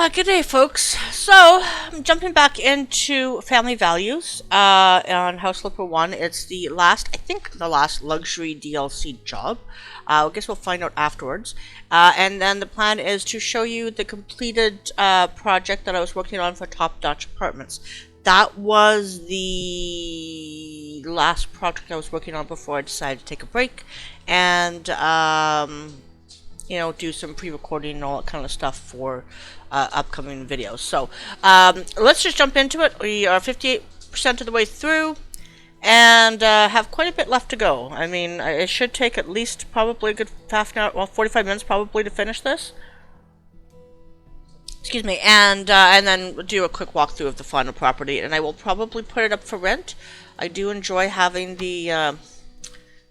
Good day, folks. So, I'm jumping back into Family Values on House Flipper 1. It's the last, I think, the last luxury DLC job. I guess we'll find out afterwards. And then the plan is to show you the completed project that I was working on for Top Dutch Apartments. That was the last project I was working on before I decided to take a break and do some pre-recording and all that kind of stuff for upcoming videos. So let's just jump into it. We are 58% of the way through and have quite a bit left to go. I mean, it should take at least probably a good half an hour, well, 45 minutes probably to finish this. Excuse me, and then do a quick walkthrough of the final property, and I will probably put it up for rent. I do enjoy having the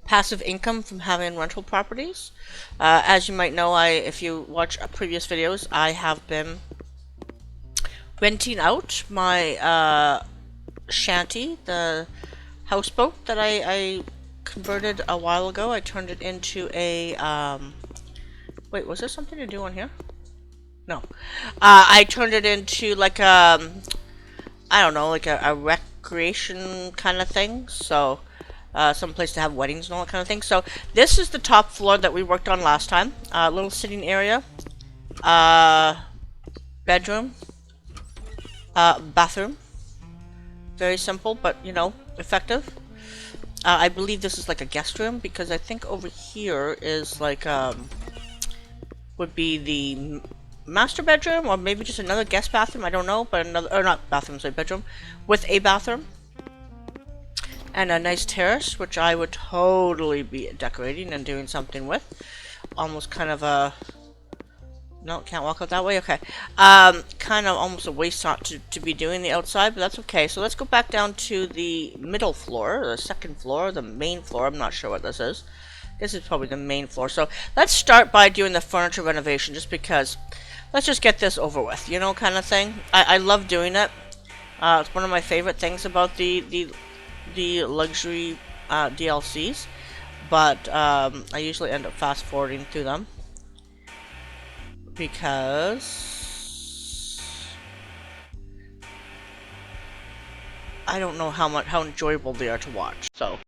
passive income from having rental properties. As you might know, if you watch previous videos, I have been renting out my shanty, the houseboat that I converted a while ago. I turned it into a wait, was there something to do on here? No. I turned it into like I don't know, like a recreation kind of thing. So some place to have weddings and all that kind of thing. So this is the top floor that we worked on last time. Little sitting area, bedroom, bathroom. Very simple, but effective. I believe this is like a guest room because I think over here is like would be the master bedroom or maybe just another guest bathroom. I don't know, but another, or not bathroom, sorry, bedroom with a bathroom. And a nice terrace, which I would totally be decorating and doing something with. Almost kind of a... No, can't walk out that way? Okay. Kind of almost a waste not to be doing the outside, but that's okay. So let's go back down to the middle floor, the second floor, the main floor. I'm not sure what this is. This is probably the main floor. So let's start by doing the furniture renovation, just because... Let's just get this over with, kind of thing. I love doing it. It's one of my favorite things about the luxury DLCs, but I usually end up fast forwarding through them because I don't know how enjoyable they are to watch. So.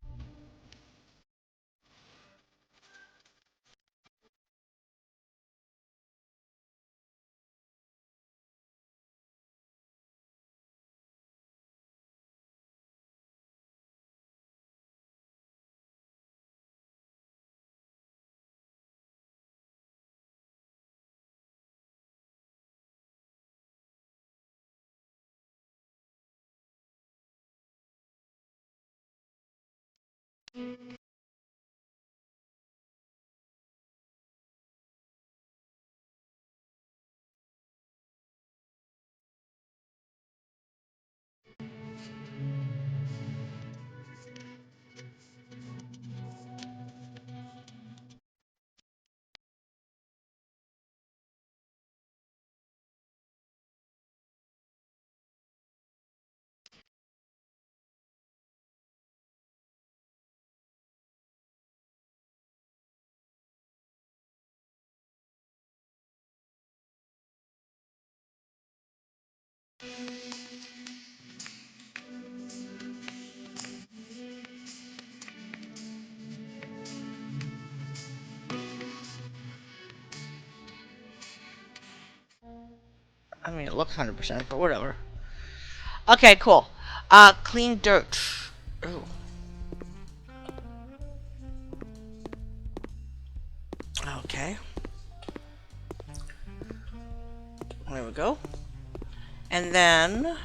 I mean, it looks 100%, but whatever. Okay, cool. Clean dirt. Ooh. Okay. There we go. And then...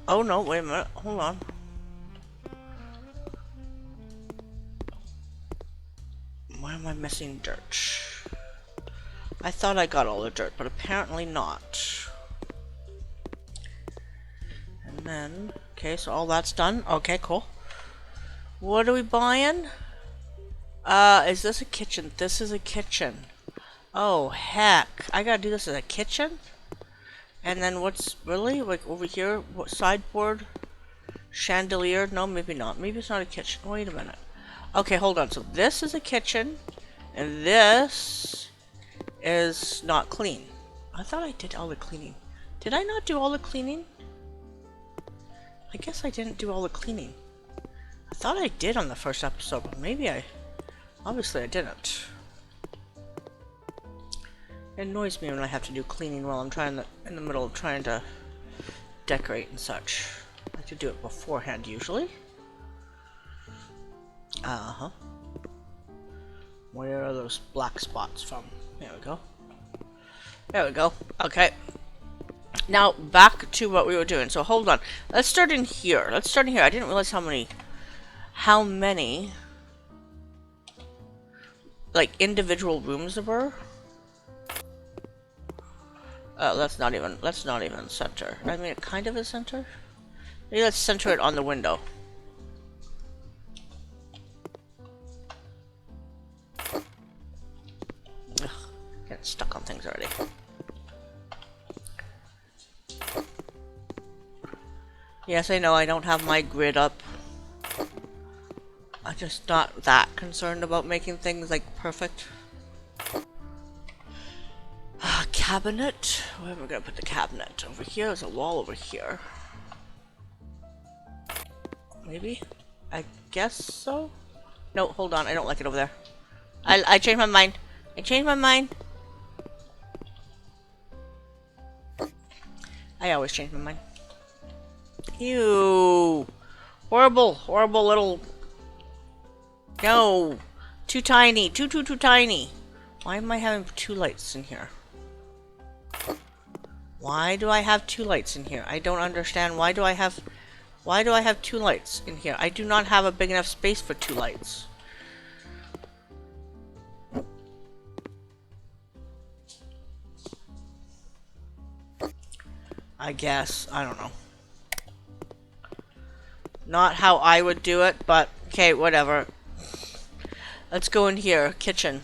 Oh no, wait a minute. Hold on. Why am I missing dirt? I thought I got all the dirt, but apparently not. And then... Okay, so all that's done. Okay, cool. What are we buying? Is this a kitchen? This is a kitchen. Oh, heck. I gotta do this as a kitchen? And then what's really like over here? What sideboard? Chandelier? No, maybe not. Maybe it's not a kitchen. Wait a minute. Okay, hold on. So this is a kitchen, and this is not clean. I thought I did all the cleaning. Did I not do all the cleaning? I guess I didn't do all the cleaning. I thought I did on the first episode, but maybe obviously I didn't. It annoys me when I have to do cleaning while I'm in the middle of trying to decorate and such. I like to do it beforehand usually. Uh-huh. Where are those black spots from? There we go. There we go. Okay. Now, back to what we were doing. So, hold on. Let's start in here. Let's start in here. I didn't realize how many, like, individual rooms there were. Let's not even center. I mean, it kind of is center. Maybe let's center it on the window. Ugh, getting stuck on things already. Yes, I know I don't have my grid up. I'm just not that concerned about making things like perfect. Cabinet. Where am I gonna put the cabinet? Over here. There's a wall over here. Maybe? I guess so? No, hold on. I don't like it over there. I changed my mind. I changed my mind. I always change my mind. Ew. Horrible, horrible little... No. Too tiny. Too tiny. Why am I having 2 lights in here? Why do I have 2 lights in here? I don't understand. Why do I have 2 lights in here? I do not have a big enough space for 2 lights. I guess. I don't know. Not how I would do it, but okay, whatever. Let's go in here. Kitchen.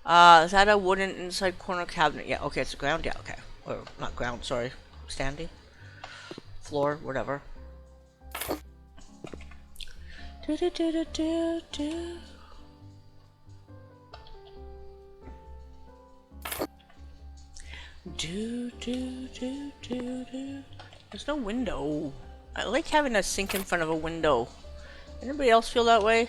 Is that a wooden inside corner cabinet? Yeah, okay, it's a ground. Yeah, okay. Or not ground, sorry. Standing. Floor, whatever. Do do do do do do. Do do do do do. There's no window. I like having a sink in front of a window. Anybody else feel that way?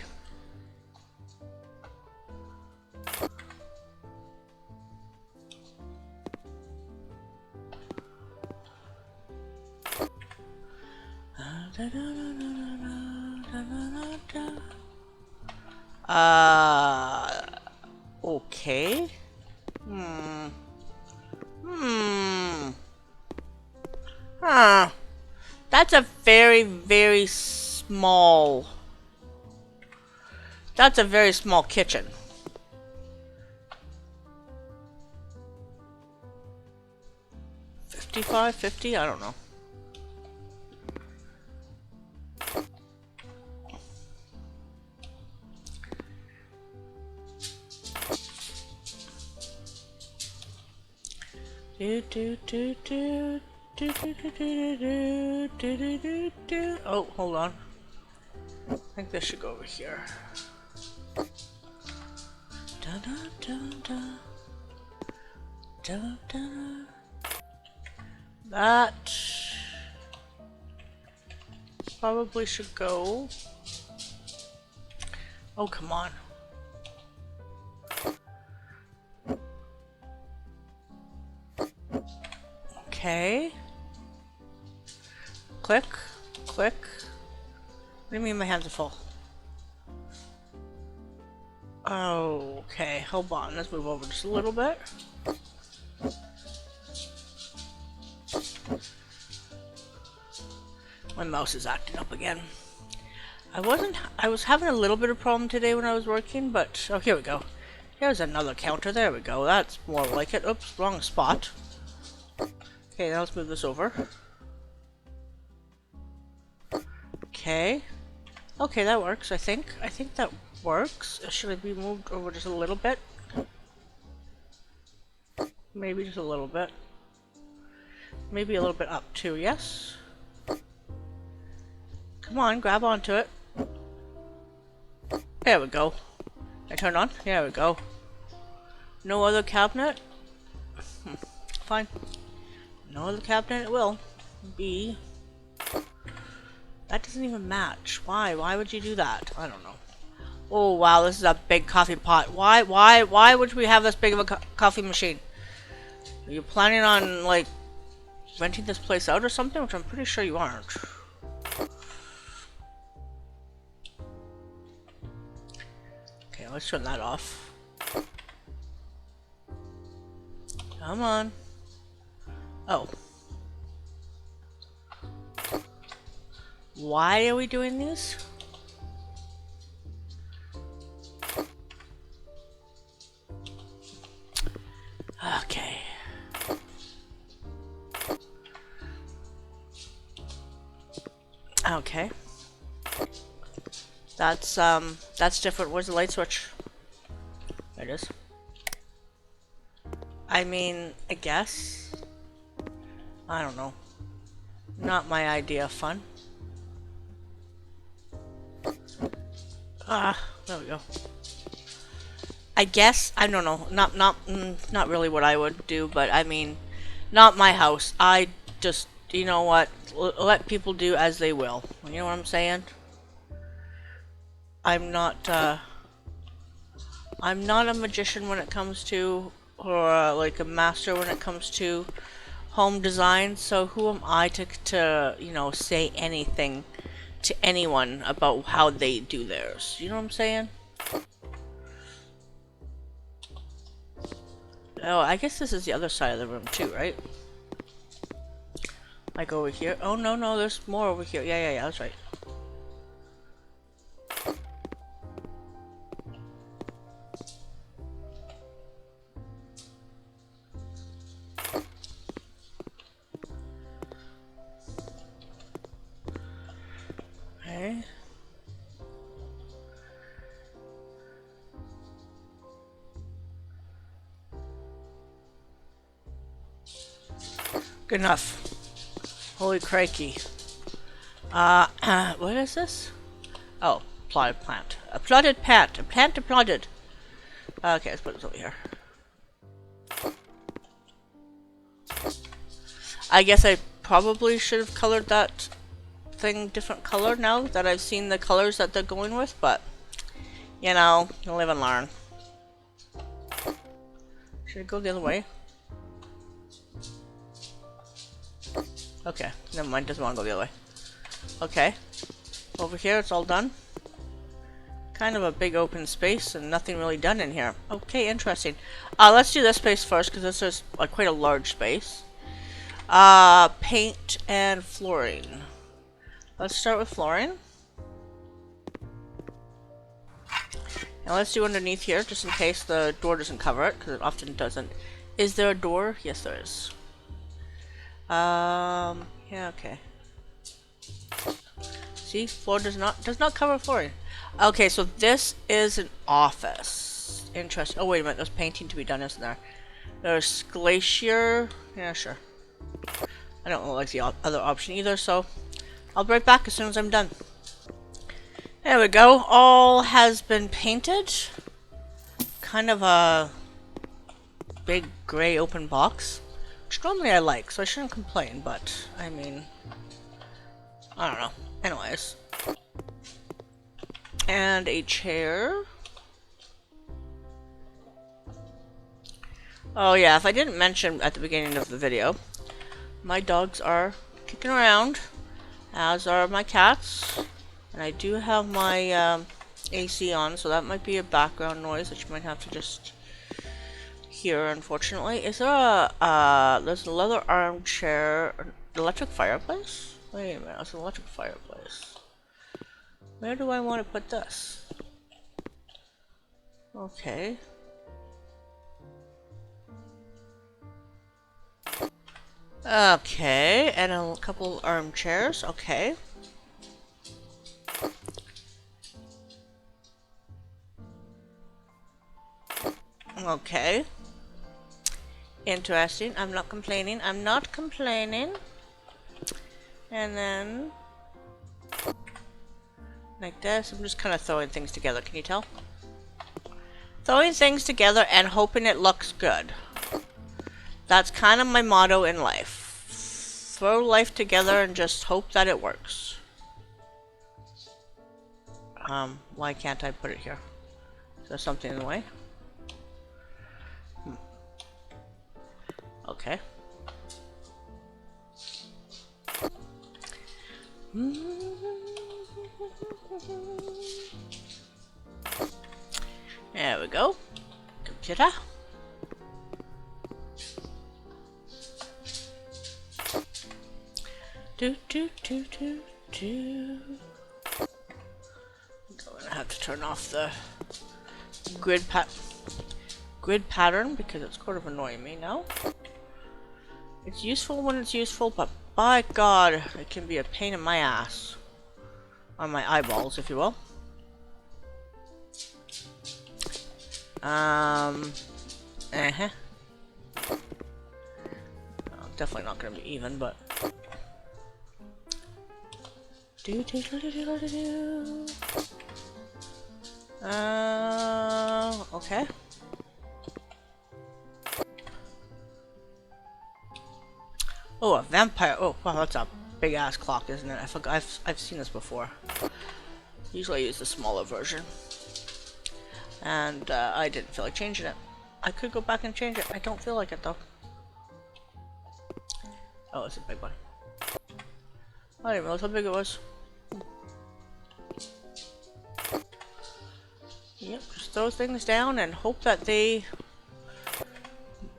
Okay. Huh. That's a very, very small... That's a very small kitchen. $55, $50? I don't know. Do do do do do do do do do do do do. Oh, hold on. I think this should go over here. Da da da da da da. That probably should go. Oh, come on. Okay. Click, click. What do you mean my hands are full? Okay, hold on. Let's move over just a little bit. My mouse is acting up again. I was having a little bit of problem today when I was working, but oh, here we go. Here's another counter. There we go. That's more like it. Oops, wrong spot. Okay, now let's move this over. Okay. Okay, that works, I think. I think that works. Should it be moved over just a little bit? Maybe just a little bit. Maybe a little bit up too, yes? Come on, grab onto it. There we go. I turn on? There we go. No other cabinet? Fine. No other cabinet it will be. That doesn't even match. Why? Why would you do that? I don't know. Oh wow, this is a big coffee pot. Why would we have this big of a coffee machine? Are you planning on, like, renting this place out or something? Which I'm pretty sure you aren't. Okay, let's turn that off. Come on. Oh. Why are we doing these? Okay. Okay. That's different. Where's the light switch? There it is. I mean, I guess. I don't know. Not my idea of fun. There we go. I guess, I don't know, not really what I would do, but I mean, not my house. I just, you know what, let people do as they will. You know what I'm saying? I'm not a magician when it comes to, or like a master when it comes to home design, so who am I to, you know, say anything to anyone about how they do theirs. You know what I'm saying? Oh, I guess this is the other side of the room too, right? Like over here. Oh, no, there's more over here. Yeah, that's right. Okay. Good enough. Holy crikey. What is this? Oh, plotted plant. A plotted plant. A plant applauded. Okay, let's put this over here. I guess I probably should have colored that thing different color now that I've seen the colors that they're going with, but you know, you live and learn. Should I go the other way? Okay, never mind, doesn't want to go the other way. Okay, over here it's all done. Kind of a big open space and nothing really done in here. Okay, interesting. Let's do this space first because this is quite a large space. Paint and flooring. Let's start with flooring. And let's do underneath here just in case the door doesn't cover it because it often doesn't. Is there a door? Yes, there is. Yeah, okay. See, floor does not cover flooring. Okay, so this is an office. Interesting. Oh, wait a minute. There's painting to be done, isn't there? There's glacier. Yeah, sure. I don't like the other option either, so I'll be right back as soon as I'm done. There we go. All has been painted. Kind of a big gray open box. Which normally I like, so I shouldn't complain, but, I mean, I don't know. Anyways. And a chair. Oh yeah, if I didn't mention at the beginning of the video, my dogs are kicking around, as are my cats. And I do have my AC on, so that might be a background noise that you might have to just hear, unfortunately. Is there a, there's a leather armchair, an electric fireplace? Wait a minute, there's an electric fireplace. Where do I want to put this? Okay. Okay, and a couple armchairs, okay. Okay. Interesting. I'm not complaining. I'm not complaining. And then like this. I'm just kind of throwing things together. Can you tell? Throwing things together and hoping it looks good. That's kind of my motto in life. Throw life together and just hope that it works. Why can't I put it here? Is there something in the way? Okay. There we go. Computer. Do. I'm gonna have to turn off the grid pattern because it's sort of annoying me now. It's useful when it's useful, but by God, it can be a pain in my ass. On my eyeballs, if you will. Definitely not gonna be even, but okay. Oh, a vampire. Oh, wow, that's a big ass clock, isn't it? I forgot. I've seen this before. Usually I use the smaller version. And I didn't feel like changing it. I could go back and change it. I don't feel like it though. Oh, it's a big one. I didn't realize how big it was. Yep, just throw things down and hope that they...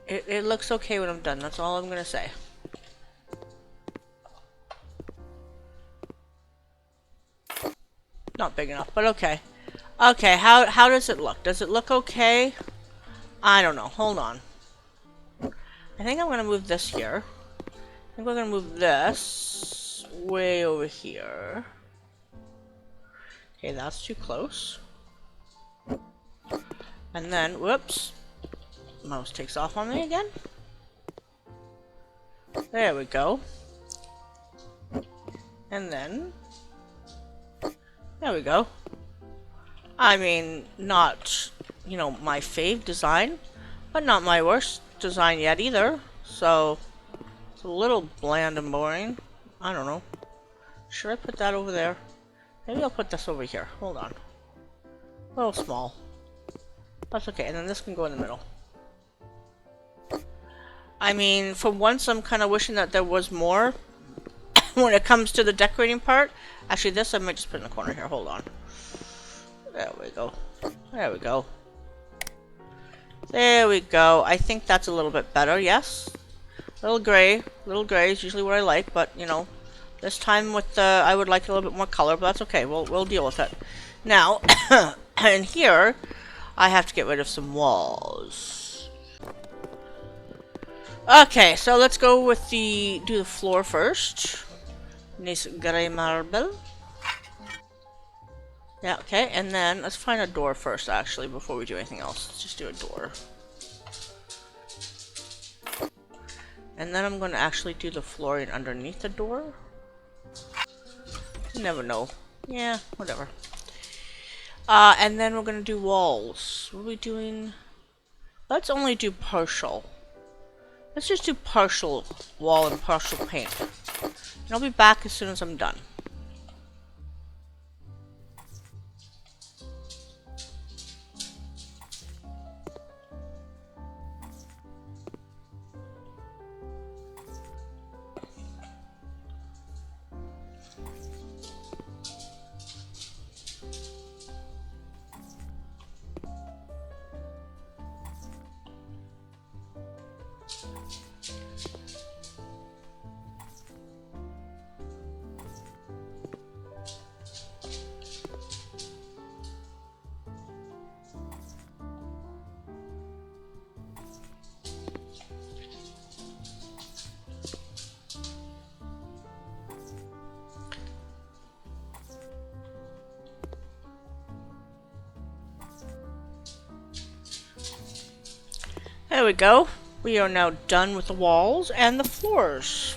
It looks okay when I'm done. That's all I'm gonna say. Not big enough, but okay. Okay, how does it look? Does it look okay? I don't know. Hold on. I think I'm gonna move this here. I think we're gonna move this way over here. Okay, that's too close. And then, whoops. Mouse takes off on me again. There we go. And then... There we go. I mean, not, you know, my fave design, but not my worst design yet either. So, it's a little bland and boring. I don't know. Should I put that over there? Maybe I'll put this over here. Hold on. A little small. That's okay, and then this can go in the middle. I mean, for once I'm kind of wishing that there was more when it comes to the decorating part. Actually, this I might just put in the corner here. Hold on. There we go. There we go. There we go. I think that's a little bit better, yes. Little gray is usually what I like, but you know, this time with the I would like a little bit more color, but that's okay. We'll deal with it. Now, in here, I have to get rid of some walls. Okay, so let's go with do the floor first. Nice gray marble. Yeah, okay, and then let's find a door first, actually, before we do anything else. Let's just do a door. And then I'm going to actually do the flooring underneath the door. You never know. Yeah, whatever. And then we're going to do walls. What are we doing? Let's only do partial. Let's just do partial wall and partial paint. And I'll be back as soon as I'm done. There we go. We are now done with the walls and the floors.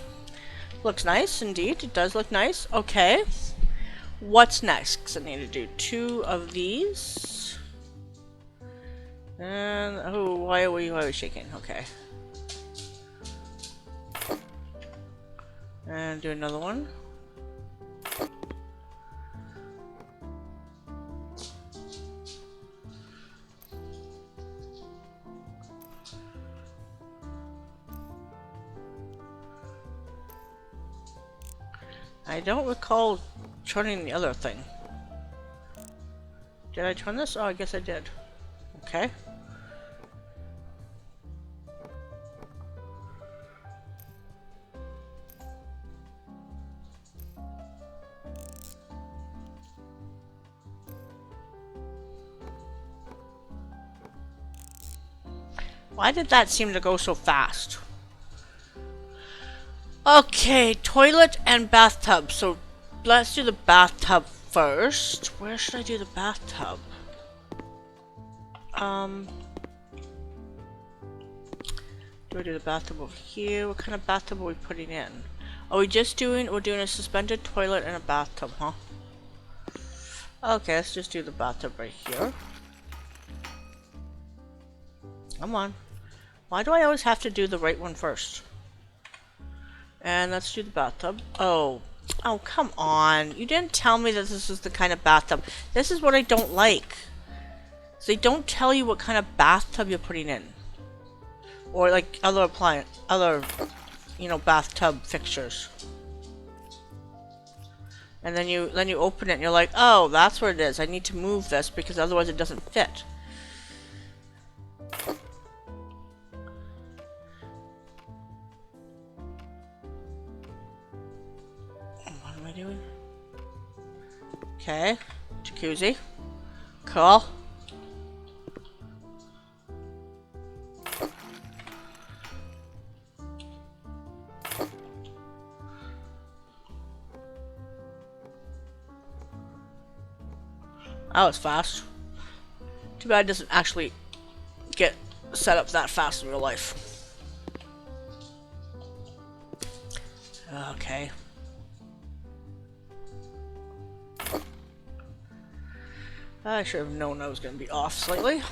Looks nice, indeed. It does look nice. Okay. What's next? Because I need to do 2 of these. And, oh, why are we shaking? Okay. And do another one. I don't recall turning the other thing. Did I turn this? Oh, I guess I did. Okay. Why did that seem to go so fast? Okay, toilet and bathtub. So let's do the bathtub first. Where should I do the bathtub? Do I do the bathtub over here? What kind of bathtub are we putting in? Are we just doing, we're doing a suspended toilet and a bathtub, huh? Okay, let's just do the bathtub right here. Come on. Why do I always have to do the right one first? And let's do the bathtub. Oh, come on. You didn't tell me that this is the kind of bathtub. This is what I don't like. So they don't tell you what kind of bathtub you're putting in. Or like other you know, bathtub fixtures. And then you open it and you're like, oh, that's where it is. I need to move this because otherwise it doesn't fit. What am I doing? Okay, jacuzzi. Cool. That was fast. Too bad it doesn't actually get set up that fast in real life. Okay. I should have known I was going to be off slightly.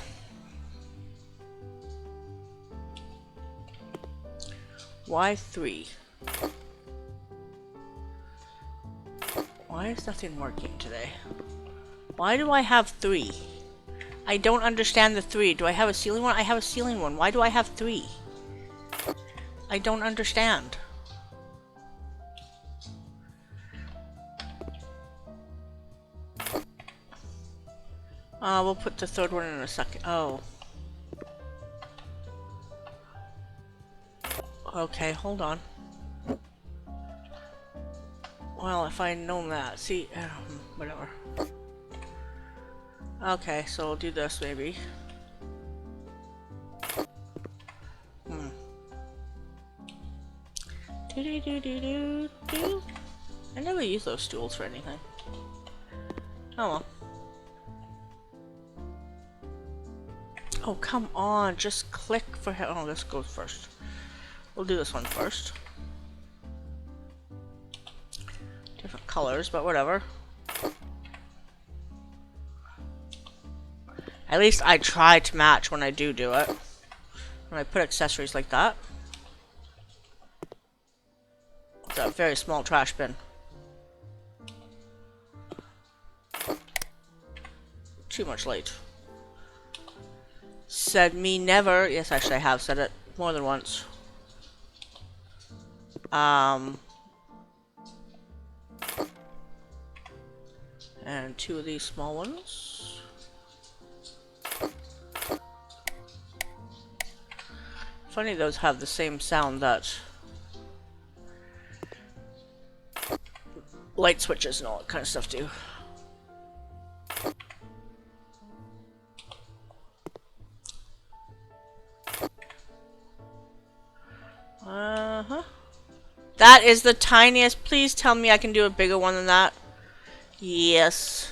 Why 3? Why is nothing working today? Why do I have 3? I don't understand the 3. Do I have a ceiling one? I have a ceiling one. Why do I have 3? I don't understand. We'll put the third one in a second. Oh. Okay, hold on. Well, if I'd known that. See, whatever. Okay, so we'll do this maybe. Do. I never use those stools for anything. Oh well. Oh, come on, just click for him. Oh, this goes first. We'll do this one first. Different colors, but whatever. At least I try to match when I do it. When I put accessories like that. It's a very small trash bin. Too much light. Said me never. Yes, actually I have said it more than once. And 2 of these small ones. Funny those have the same sound that light switches and all that kind of stuff do. That is the tiniest. Please tell me I can do a bigger one than that. Yes.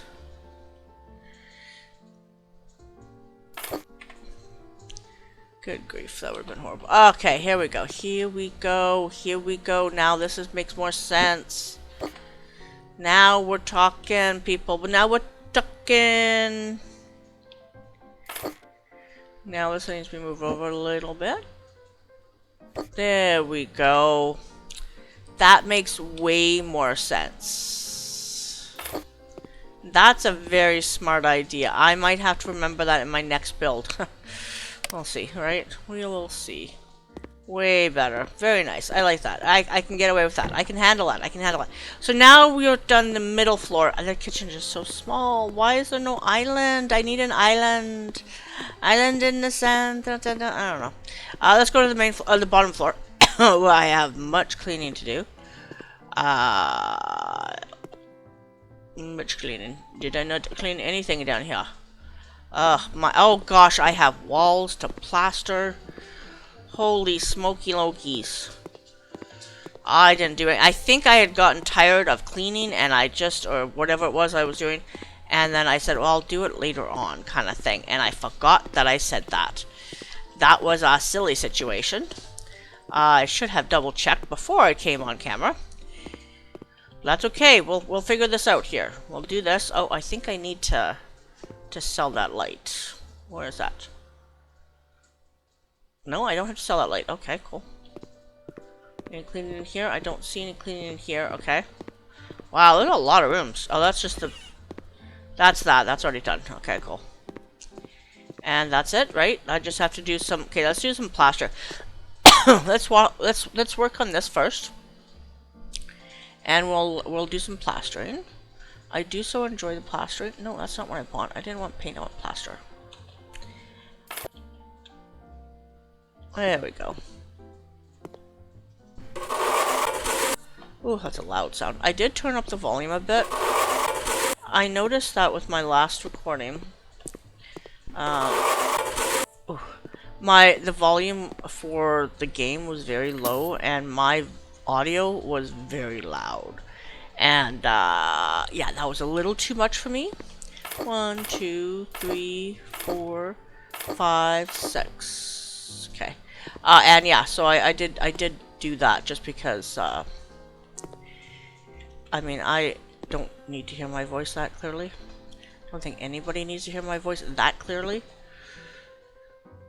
Good grief, that would have been horrible. Okay, here we go. Here we go. Here we go. Now this makes more sense. Now we're talking, people. But now we're talking. Now this needs to be moved over a little bit. There we go. That makes way more sense. That's a very smart idea. I might have to remember that in my next build. We'll see, right? We will see. Way better. Very nice. I like that. I can get away with that. I can handle that. I can handle it. So now we are done the middle floor. The kitchen is just so small. Why is there no island? I need an island. Island in the sand. I don't know. Let's go to the main, the bottom floor, where I have much cleaning to do. Much cleaning. Did I not clean anything down here? Oh gosh, I have walls to plaster. Holy smoky lokies. I didn't do it. I think I had gotten tired of cleaning and I just, or whatever it was I was doing, and then I said, well, I'll do it later on, kind of thing. And I forgot that I said that. That was a silly situation. I should have double checked before I came on camera. That's okay. We'll figure this out here. We'll do this. Oh, I think I need to sell that light. Where is that? No, I don't have to sell that light. Okay, cool. Any cleaning in here? I don't see any cleaning in here. Okay. Wow, there's a lot of rooms. Oh, that's just the... That's that. That's already done. Okay, cool. And that's it, right? I just have to do some... Okay, let's do some plaster. Let's work on this first. And we'll do some plastering. I do so enjoy the plastering. No, that's not what I want. I didn't want paint, I want plaster. There we go. Ooh, that's a loud sound. I did turn up the volume a bit. I noticed that with my last recording. The volume for the game was very low and my audio was very loud. And yeah, that was a little too much for me. 1, 2, 3, 4, 5, 6. Okay. And yeah, so I did do that just because I mean, I don't need to hear my voice that clearly. I don't think anybody needs to hear my voice that clearly.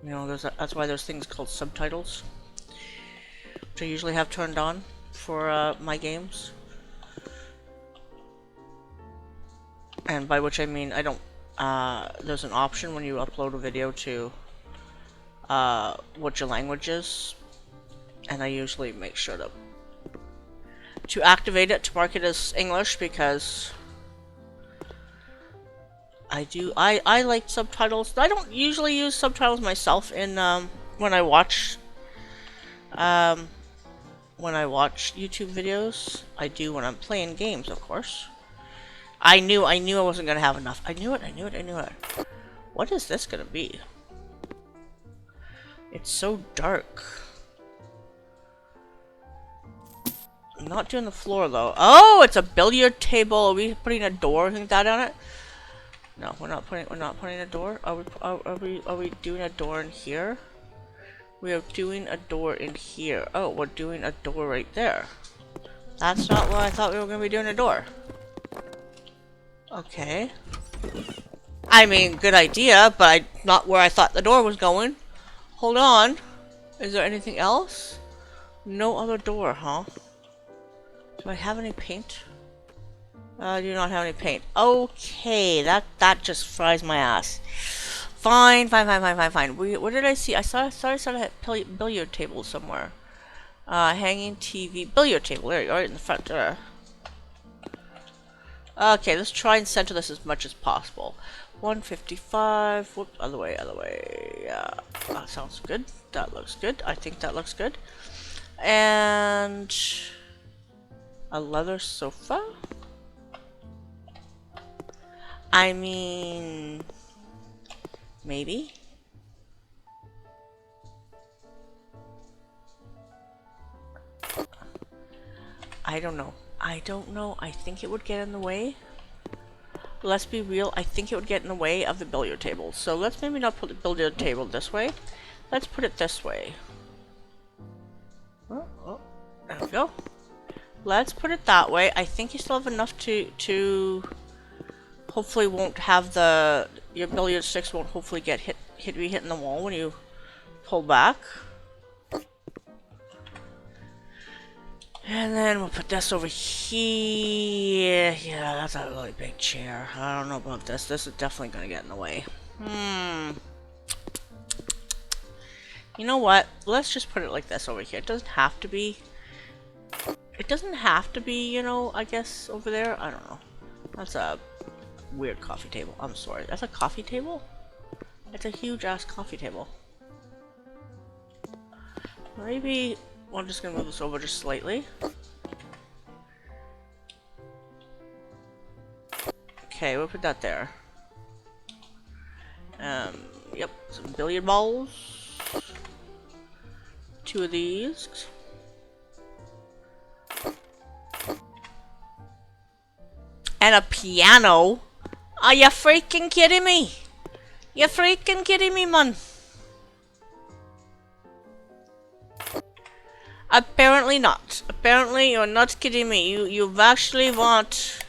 You know, that's why there's things called subtitles, which I usually have turned on for my games. And by which I mean I don't, there's an option when you upload a video to what your language is, and I usually make sure to activate it to mark it as English because I like subtitles. I don't usually use subtitles myself in when I watch YouTube videos. I do when I'm playing games, of course. I knew I wasn't gonna have enough. I knew it. What is this gonna be? It's so dark. I'm not doing the floor though. Oh, it's a billiard table. Are we putting a door like that on it? No, we're not putting a door. Are we doing a door in here? We are doing a door in here. Oh, we're doing a door right there. That's not what I thought we were gonna be doing, a door. Okay. I mean, good idea, but not where I thought the door was going. Hold on. Is there anything else? No other door, huh? Do I have any paint? I do not have any paint. Okay, that just fries my ass. Fine. What did I see? I saw a billiard table somewhere. Hanging TV, billiard table. There you are, in the front there. Okay, let's try and center this as much as possible. 155. Whoop, other way. Yeah, that sounds good. That looks good. I think that looks good. And a leather sofa. I mean, maybe. I don't know. I think it would get in the way. Let's be real. I think it would get in the way of the billiard table. So let's maybe not put the billiard table this way. Let's put it this way. Oh, there we go. Let's put it that way. I think you still have enough to hopefully won't have your billiard sticks won't hopefully get be hitting the wall when you pull back. And then we'll put this over here. Yeah, that's a really big chair. I don't know about this. This is definitely gonna get in the way. You know what? Let's just put it like this over here. It doesn't have to be. It doesn't have to be, you know, I guess over there. I don't know. That's a weird coffee table. I'm sorry. That's a coffee table? It's a huge ass coffee table. Maybe I'm just gonna move this over just slightly. Okay, we'll put that there. Yep, some billiard balls. 2 of these. And a piano? Are you freaking kidding me? You freaking kidding me, man? Apparently not. Apparently you're not kidding me. You've actually want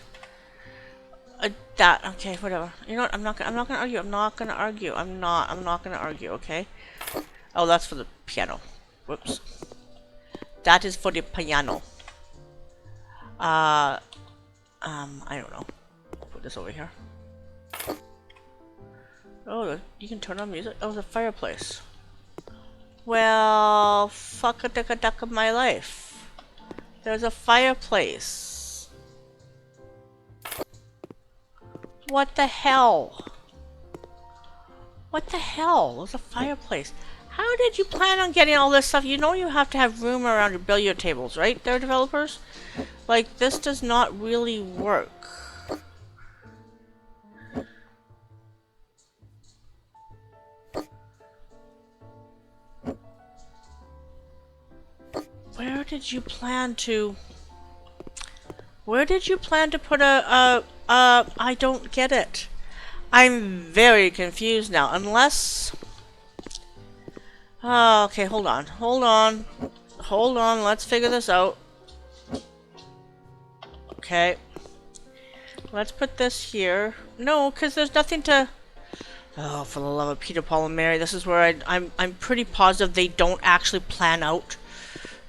that. Okay, whatever. You know what? I'm not gonna argue. I'm not gonna argue. I'm not gonna argue. Okay. Oh, that's for the piano. Whoops. That is for the piano. I don't know. I'll put this over here. Oh, you can turn on music. Oh, the fireplace. Well, fuck a duck of my life. There's a fireplace. What the hell? What the hell? There's a fireplace. How did you plan on getting all this stuff? You know you have to have room around your billiard tables, right? There, developers? Like, this does not really work. Where did you plan to put I don't get it. I'm very confused now. Unless... Oh, okay, hold on. Let's figure this out. Okay. Let's put this here. No, because there's nothing to... Oh, for the love of Peter, Paul, and Mary. This is where I'm pretty positive they don't actually plan out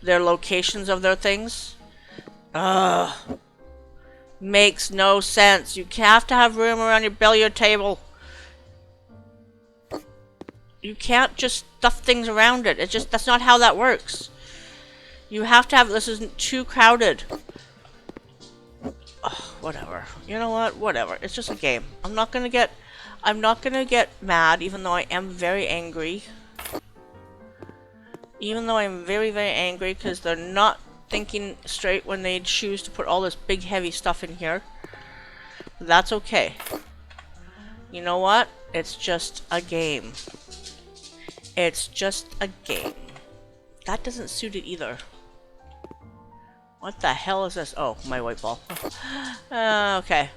their locations of their things. Ugh. Makes no sense. You have to have room around your billiard table. You can't just stuff things around it. That's not how that works. You have to have, this isn't too crowded. Ugh, whatever. You know what? Whatever. It's just a game. I'm not gonna get mad, even though I am very angry. Even though I'm very, very angry because they're not thinking straight when they choose to put all this big, heavy stuff in here. That's okay. You know what? It's just a game. It's just a game. That doesn't suit it either. What the hell is this? Oh, my white ball. Okay.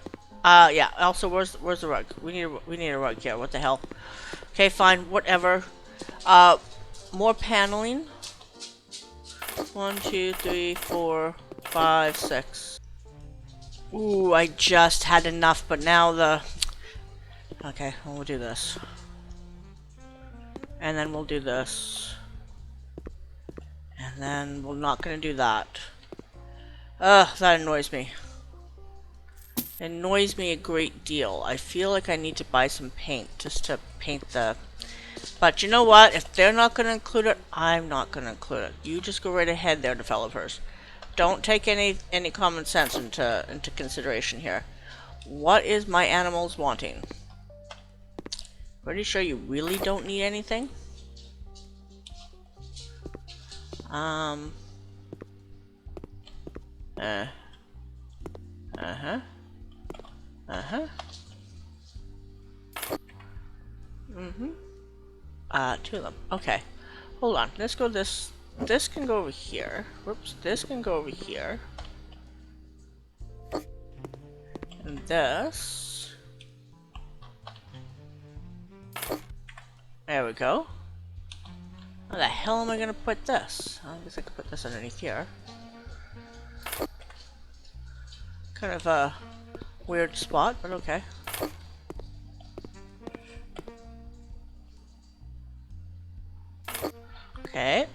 Yeah. Also, where's the rug? We need a rug here. What the hell? Okay, fine. Whatever. More paneling. 1, 2, 3, 4, 5, 6. Ooh, I just had enough, but now the... Okay, well, we'll do this. And then we'll do this. And then we're not gonna do that. Ugh, that annoys me. It annoys me a great deal. I feel like I need to buy some paint just to paint the... But you know what? If they're not going to include it, I'm not going to include it. You just go right ahead there, developers. Don't take any common sense into consideration here. What is my animals wanting? Pretty sure you really don't need anything. Two of them. Okay. Hold on. Let's go this can go over here. Whoops. This can go over here. And this. There we go. How the hell am I gonna put this? I guess I could put this underneath here. Kind of a weird spot, but okay. Okay.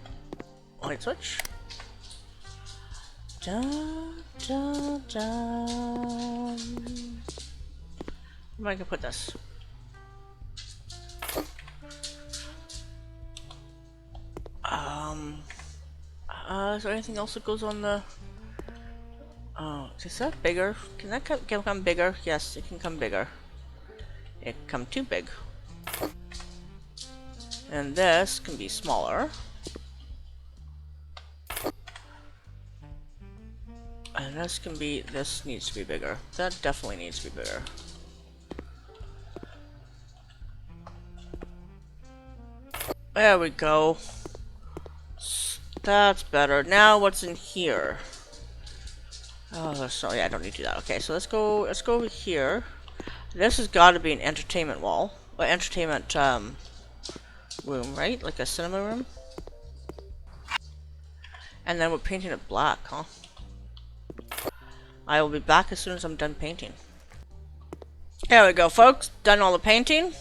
Light switch. Dun, dun, dun. Where am I gonna put this? Is there anything else that goes on the... Oh, is that bigger? Can that come bigger? Yes, it can come bigger. It can come too big. And this can be smaller. And this needs to be bigger. That definitely needs to be bigger. There we go. That's better. Now what's in here? Oh, so yeah, I don't need to do that. Okay, so let's go over here. This has got to be an entertainment wall. Or entertainment room, right? Like a cinema room. And then we're painting it black, huh? I will be back as soon as I'm done painting. There we go, folks. Done all the painting.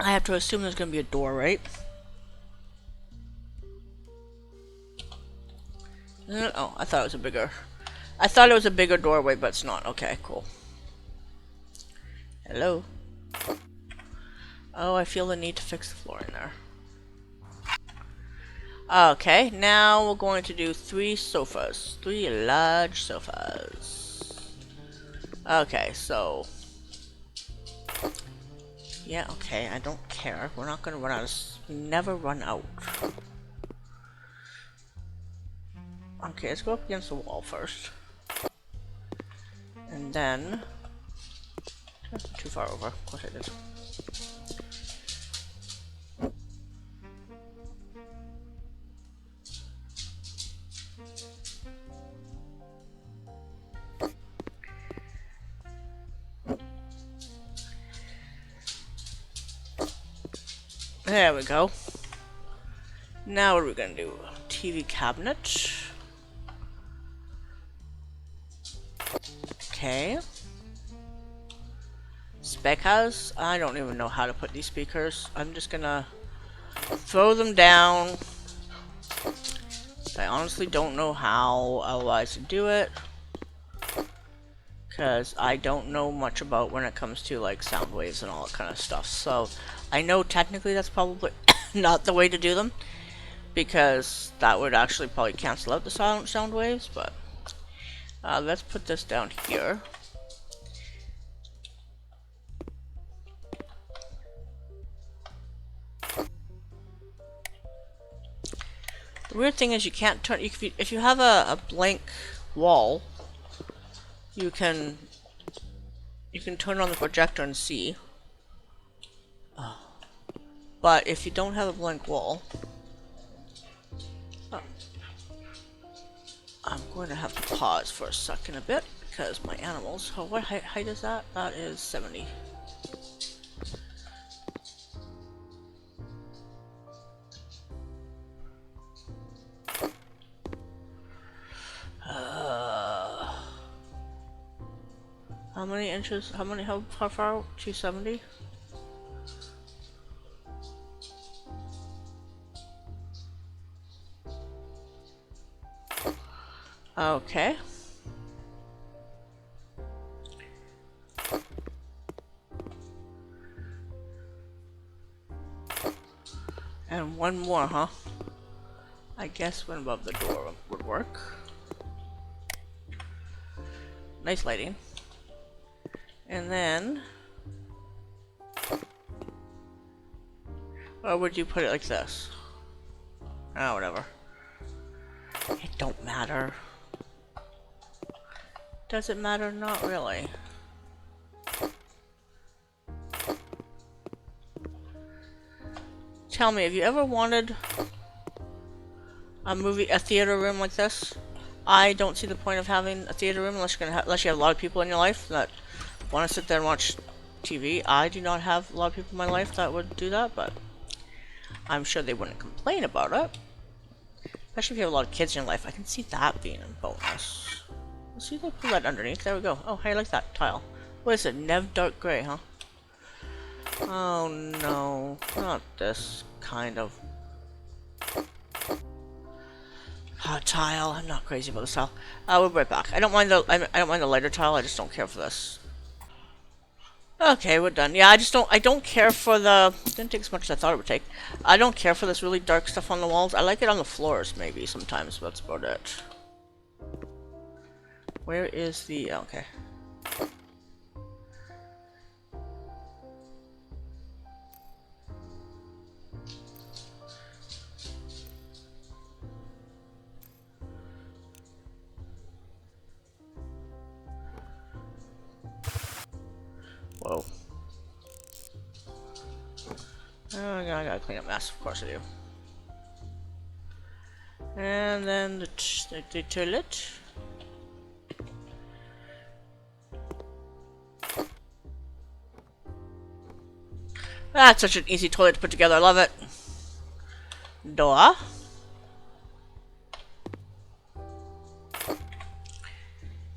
I have to assume there's going to be a door, right? Oh, I thought it was a bigger doorway, but it's not. Okay, cool. Hello. Oh, I feel the need to fix the floor in there. Okay, now we're going to do 3 sofas. 3 large sofas. Okay, so... Yeah, okay, I don't care. We're not gonna run out of... Never run out. Okay, let's go up against the wall first. And then... That's too far over. Of course I did. There we go. Now what are we gonna do? TV cabinet. Okay. Speakers. I don't even know how to put these speakers. I'm just gonna throw them down. I honestly don't know how otherwise to do it. Because I don't know much about when it comes to like sound waves and all that kind of stuff. So I know technically that's probably not the way to do them, because that would actually probably cancel out the sound waves. But let's put this down here. The weird thing is you can't turn. If you have a blank wall, you can turn on the projector and see. But if you don't have a blank wall, I'm going to have to pause for a second a bit because my animals. Oh, what height is that? That is 70. How many inches? How far out? 270? Okay. And one more, huh? I guess one above the door would work. Nice lighting. And then... Or would you put it like this? Oh, whatever. It don't matter. Does it matter? Not really. Tell me, have you ever wanted a theater room like this? I don't see the point of having a theater room unless unless you have a lot of people in your life that want to sit there and watch TV. I do not have a lot of people in my life that would do that, but I'm sure they wouldn't complain about it. Especially if you have a lot of kids in your life. I can see that being a bonus. Let's see if they put that underneath. There we go. Oh, I like that tile. What is it? Nev Dark Gray, huh? Oh no, not this kind of tile. I'm not crazy about this tile. We'll be right back. I don't mind the lighter tile. I just don't care for this. Okay, we're done. Yeah, I don't care for the, didn't take as much as I thought it would take. I don't care for this really dark stuff on the walls. I like it on the floors, maybe, sometimes, but that's about it. Where is the, okay. Whoa. Oh, I gotta clean up mess, of course I do. And then the toilet. That's such an easy toilet to put together, I love it. Door.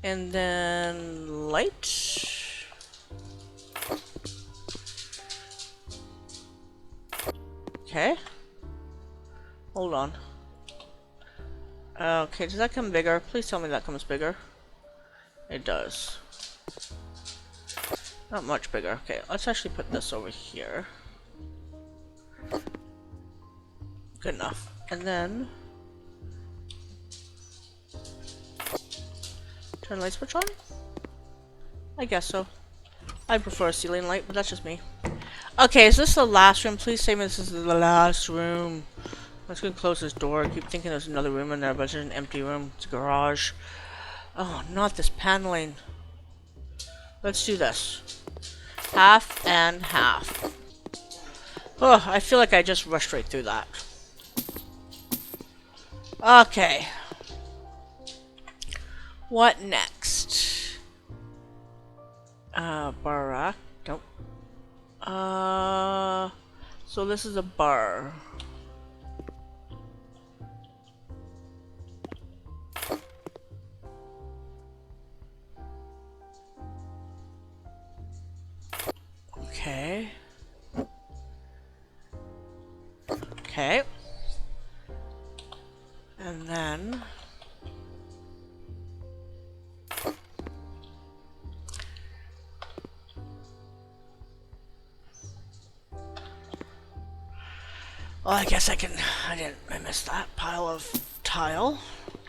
And then light. Okay. Hold on. Okay, does that come bigger? Please tell me that comes bigger. It does. Not much bigger. Okay, let's actually put this over here. Good enough. And then turn the light switch on? I guess so. I prefer a ceiling light, but that's just me. Okay, is this the last room? Please say this is the last room. Let's go close this door. I keep thinking there's another room in there, but it's an empty room. It's a garage. Oh, not this paneling. Let's do this. Half and half. Oh, I feel like I just rushed right through that. Okay. What next? Bar rack. Nope. So this is a bar. Okay. Okay. And then well, I guess I missed that pile of tile.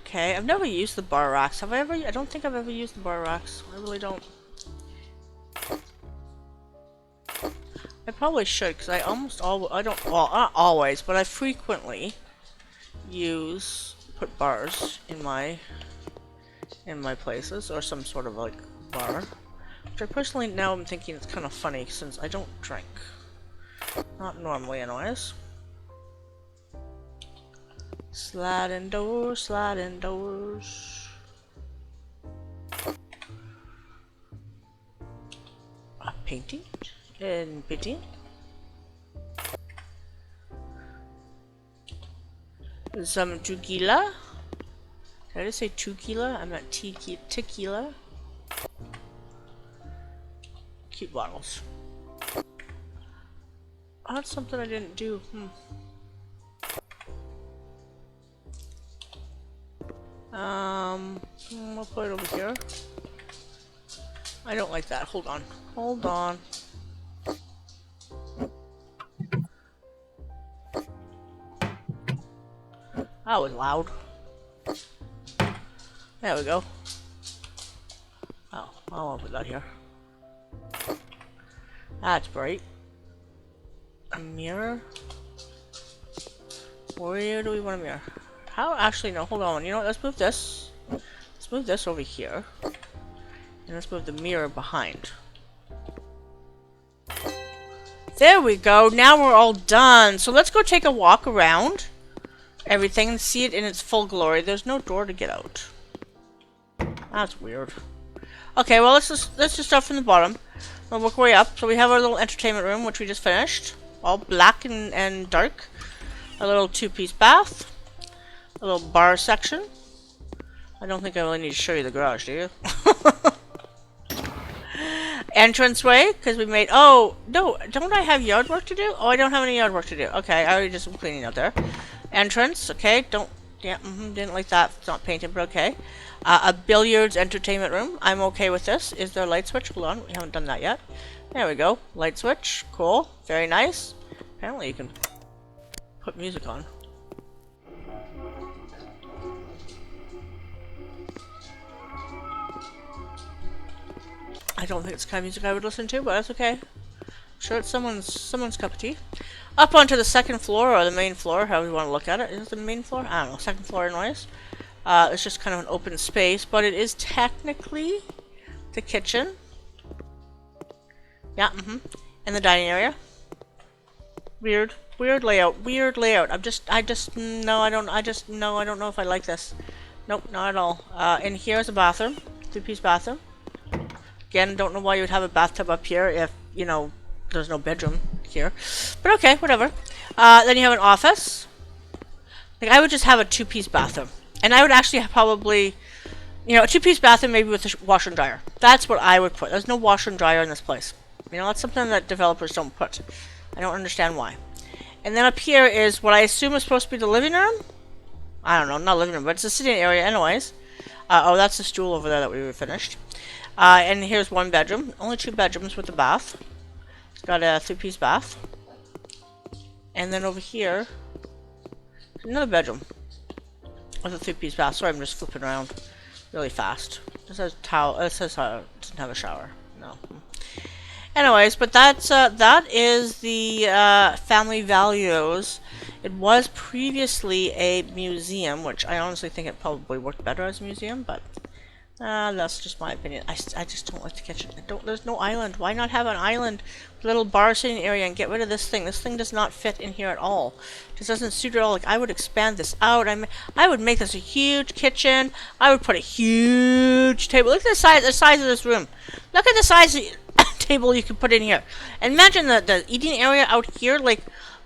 Okay, I've never used the bar racks. Have I ever? I don't think I've ever used the bar racks. I really don't. I probably should, because I almost always, well, not always, but I frequently put bars in my places, or some sort of, like, bar. Which I personally, now I'm thinking it's kind of funny, since I don't drink. Not normally, anyways. Sliding doors, sliding doors. A painting? And painting? Some tequila? Did I just say tequila? I meant tequila. Cute bottles. Oh, that's something I didn't do. We'll put it over here. I don't like that. Hold on. Hold on. That was loud. There we go. Oh, I'll put that here. That's bright. A mirror? Where do we want a mirror? How? Actually, no, hold on. You know what? Let's move this. Let's move this over here. And let's move the mirror behind. There we go. Now we're all done. So let's go take a walk around everything and see it in its full glory. There's no door to get out. That's weird. Okay, well let's just start from the bottom. We'll work our way up. So we have our little entertainment room, which we just finished. All black and dark. A little two-piece bath. A little bar section. I don't think I really need to show you the garage, do you? Entranceway, because we made, oh, no, don't I have yard work to do? Oh, I don't have any yard work to do. Okay, I already did some cleaning out there. Entrance, okay, don't, yeah, didn't like that. It's not painted, but okay. A billiards entertainment room. I'm okay with this. Is there a light switch? Hold on, we haven't done that yet. There we go. Light switch. Cool. Very nice. Apparently you can put music on. I don't think it's the kind of music I would listen to, but that's okay. I'm sure it's someone's cup of tea. Up onto the second floor, or the main floor, however you want to look at it. Is it the main floor? I don't know. Second floor anyways. It's just kind of an open space, but it is technically the kitchen. Yeah, and the dining area. Weird layout. I don't know if I like this. Nope, not at all. And here's a bathroom. 3-piece bathroom. Again, don't know why you would have a bathtub up here if, you know, there's no bedroom here. But okay, whatever. Then you have an office. Like, I would just have a 2-piece bathroom. And I would actually have probably, you know, a 2-piece bathroom maybe with a washer and dryer. That's what I would put. There's no washer and dryer in this place. You know, that's something that developers don't put. I don't understand why. And then up here is what I assume is supposed to be the living room? I don't know, not living room, but it's a sitting area anyways. Oh, that's the stool over there that we finished. And here's one bedroom. Only 2 bedrooms with a bath. It's got a 3-piece bath. And then over here, another bedroom with a 3-piece bath. Sorry, I'm just flipping around really fast. It says towel. It says it doesn't have a shower. No. Anyways, but that is the Family Values. It was previously a museum, which I honestly think it probably worked better as a museum, but that's just my opinion. I just don't like the kitchen. There's no island. Why not have an island, little bar sitting area, and get rid of this thing? This thing does not fit in here at all. It just doesn't suit at all. Like, I would expand this out. I would make this a huge kitchen. I would put a huge table. Look at the size of this room. Look at the size of table you could put in here. And imagine the eating area out here. Like,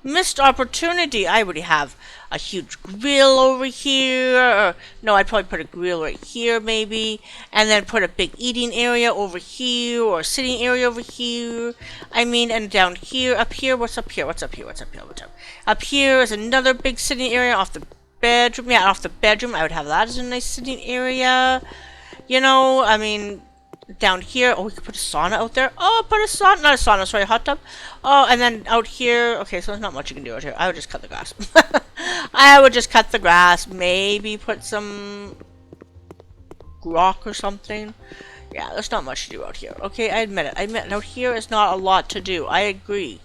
missed opportunity. I would have a huge grill over here. Or, no, I'd probably put a grill right here maybe, and then put a big eating area over here, or a sitting area over here. I mean, and down here, up here, what's up here? Up here is another big sitting area off the bedroom. Yeah, off the bedroom, I would have that as a nice sitting area. You know, I mean, down here, oh, we could put a sauna out there. Oh, put a sauna, not a sauna, sorry, a hot tub. Oh, and then out here, okay, so there's not much you can do out here. I would just cut the grass. I would just cut the grass, maybe put some rock or something. Yeah, there's not much to do out here. Okay, I admit it. Out here is not a lot to do. I agree.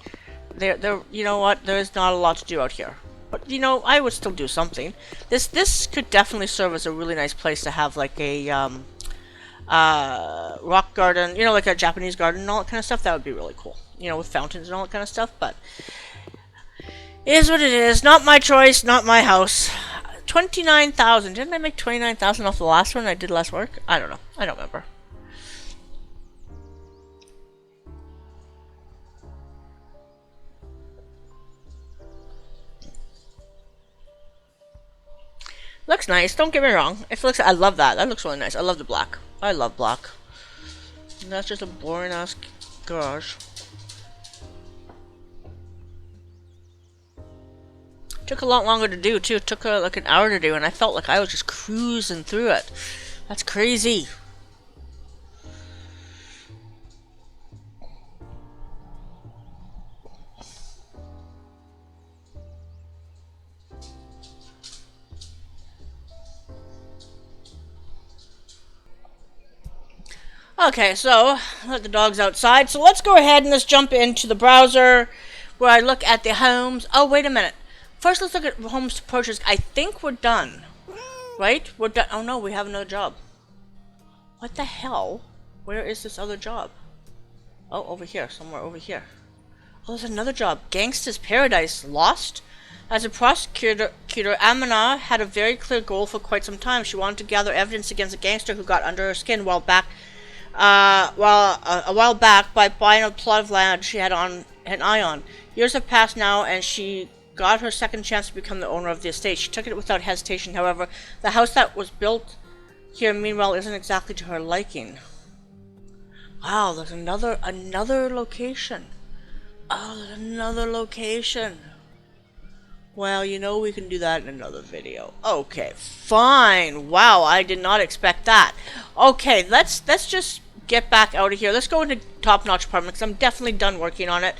You know what? There is not a lot to do out here. But, you know, I would still do something. This could definitely serve as a really nice place to have, like, a, rock garden, you know, like a Japanese garden and all that kind of stuff. That would be really cool, you know, with fountains and all that kind of stuff. But it is what it is. Not my choice, not my house. 29,000. Didn't I make 29,000 off the last one? I did less work. I don't know. I don't remember. Looks nice. Don't get me wrong. I love that. That looks really nice. I love the black. I love black. And that's just a boring ass garage. Took a lot longer to do too. It took like an hour to do, and I felt like I was just cruising through it. That's crazy. Okay, so let the dogs outside. So let's go ahead and let's jump into the browser where I look at the homes. Oh, wait a minute. First, let's look at homes to purchase. I think we're done. Right? We're done. Oh, no, we have another job. What the hell? Where is this other job? Oh, over here. Somewhere over here. Oh, there's another job. Gangsta's Paradise. Lost? As a prosecutor, Amina had a very clear goal for quite some time. She wanted to gather evidence against a gangster who got under her skin a while back by buying a plot of land she had on an eye on. Years have passed now, and she got her second chance to become the owner of the estate. She took it without hesitation. However, the house that was built here, meanwhile, isn't exactly to her liking. Wow, there's another location. Oh, there's another location. Well, you know we can do that in another video. Okay, fine. Wow, I did not expect that. Okay, let's just get back out of here. Let's go into Top Notch Apartment because I'm definitely done working on it.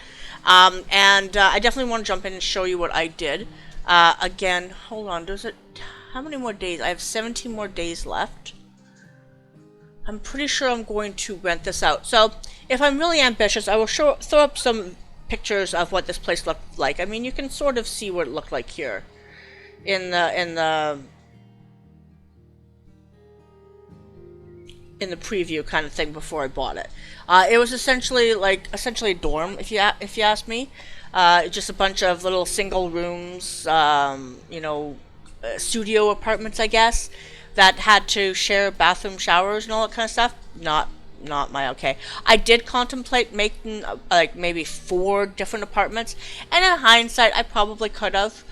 And I definitely want to jump in and show you what I did. Again, hold on. Does it? How many more days? I have 17 more days left. I'm pretty sure I'm going to rent this out. So, if I'm really ambitious, I will throw up some pictures of what this place looked like. I mean, you can sort of see what it looked like here in the preview kind of thing before I bought it. It was essentially a dorm, if you ask me. Just a bunch of little single rooms, studio apartments, I guess, that had to share bathroom, showers, and all that kind of stuff. Not my okay. I did contemplate making like maybe 4 different apartments, and in hindsight, I probably could have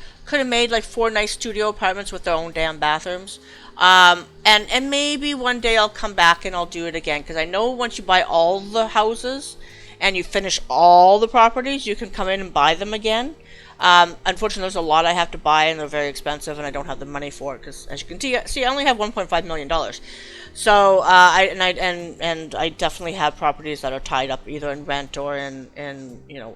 made like 4 nice studio apartments with their own damn bathrooms. And maybe one day I'll come back and I'll do it again, because I know once you buy all the houses and you finish all the properties, you can come in and buy them again. Unfortunately, there's a lot I have to buy, and they're very expensive, and I don't have the money for it, because as you can see, I only have $1.5 million. So, I definitely have properties that are tied up either in rent or in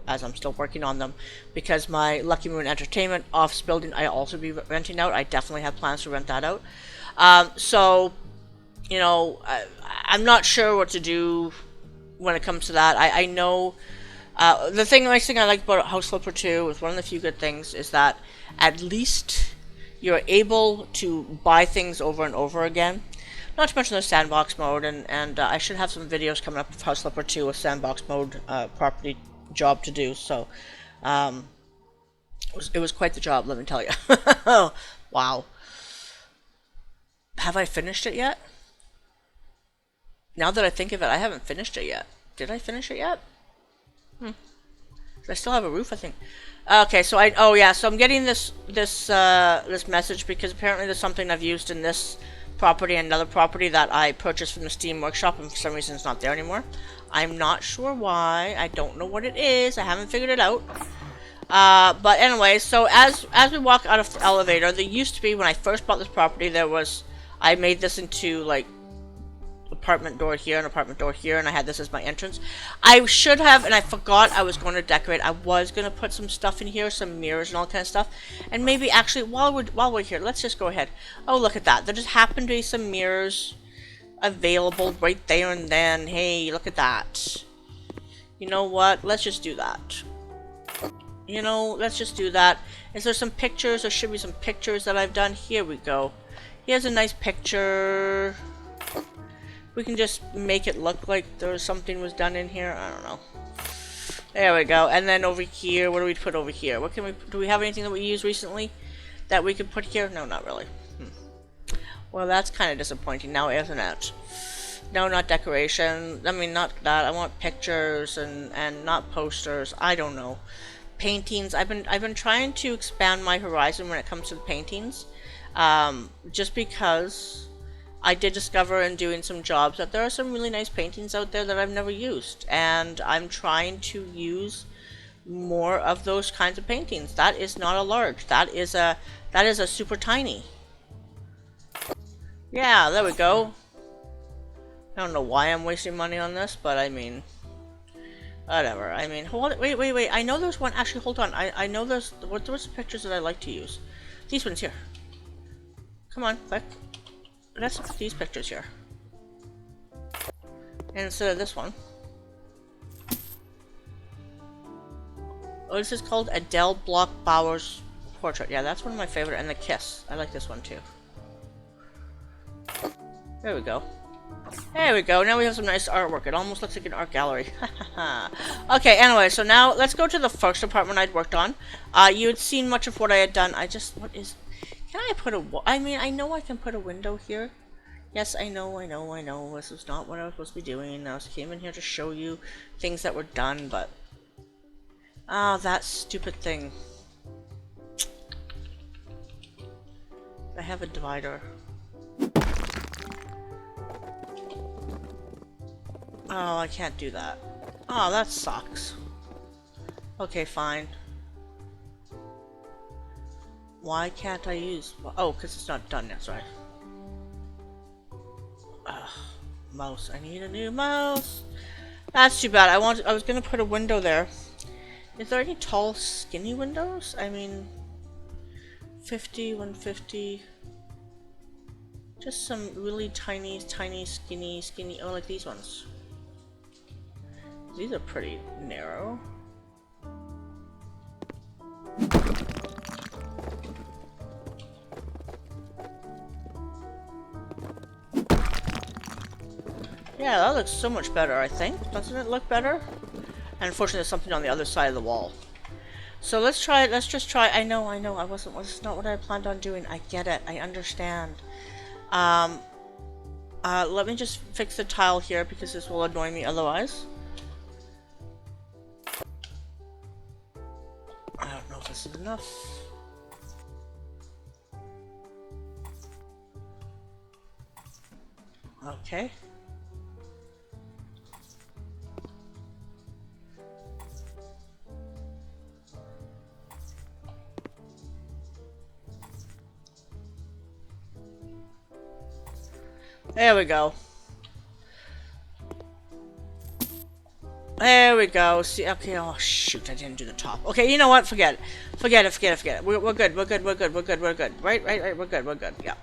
as I'm still working on them, because my Lucky Moon Entertainment office building I also be renting out. I definitely have plans to rent that out. So, I'm not sure what to do when it comes to that. I know. The nice thing I like about House Flipper 2 is one of the few good things is that at least you're able to buy things over and over again. Not to mention the sandbox mode, and I should have some videos coming up of House Flipper 2 with sandbox mode property job to do. So it was quite the job, let me tell you. Wow. Have I finished it yet? Now that I think of it, I haven't finished it yet. Did I finish it yet? I still have a roof, I think. Okay, so so I'm getting this message because apparently there's something I've used in this property and another property that I purchased from the Steam Workshop, and for some reason it's not there anymore. I'm not sure why. I don't know what it is. I haven't figured it out. But anyway, so as we walk out of the elevator, there used to be, when I first bought this property, I made this into like apartment door here and apartment door here, and I had this as my entrance. I should have, and I forgot I was going to decorate. I was going to put some stuff in here, some mirrors and all kind of stuff, and maybe actually while we're here, let's just go ahead. Oh, look at that! There just happened to be some mirrors available right there and then. Hey, look at that! You know what? Let's just do that. Let's just do that. Is there some pictures? There should be some pictures that I've done. Here we go. Here's a nice picture. We can just make it look like something was done in here. I don't know. There we go. And then over here, what do we put over here? Do we have anything that we used recently that we could put here? No, not really. Well, that's kind of disappointing now, isn't it? No, not decoration. I mean, not that. I want pictures and not posters. I don't know. Paintings. I've been trying to expand my horizon when it comes to the paintings. Just because I did discover in doing some jobs that there are some really nice paintings out there that I've never used, and I'm trying to use more of those kinds of paintings. That is not a large. That is a super tiny. Yeah, there we go. I don't know why I'm wasting money on this, but I mean, whatever. I mean, wait. I know there's one. Actually, hold on. I know there's the pictures that I like to use. These ones here. Come on, click. Let's look at these pictures here. And instead of this one. Oh, this is called Adele Block Bauer's portrait. Yeah, that's one of my favorite. And the kiss. I like this one too. There we go. There we go. Now we have some nice artwork. It almost looks like an art gallery. Okay, anyway, so now let's go to the first apartment I'd worked on. You had seen much of what I had done. Can I put I mean, I know I can put a window here. Yes, I know. This was not what I was supposed to be doing. I came in here to show you things that were done, but... Oh, that stupid thing. I have a divider. Oh, I can't do that. Oh, that sucks. Okay, fine. Why can't I use... Oh, because it's not done yet, sorry. Mouse. I need a new mouse. That's too bad. I was gonna put a window there. Is there any tall, skinny windows? I mean... 50, 150... Just some really tiny, skinny... Oh, like these ones. These are pretty narrow. Yeah, that looks so much better, I think. Doesn't it look better? And unfortunately, there's something on the other side of the wall. So let's try it. Let's just try. I know. This is not what I planned on doing. I get it. I understand. Let me just fix the tile here because this will annoy me otherwise. I don't know if this is enough. Okay. There we go. There we go. See, okay, oh shoot, I didn't do the top. Okay, you know what? Forget it. Forget it. We're good. We're good. Right, we're good. Yeah,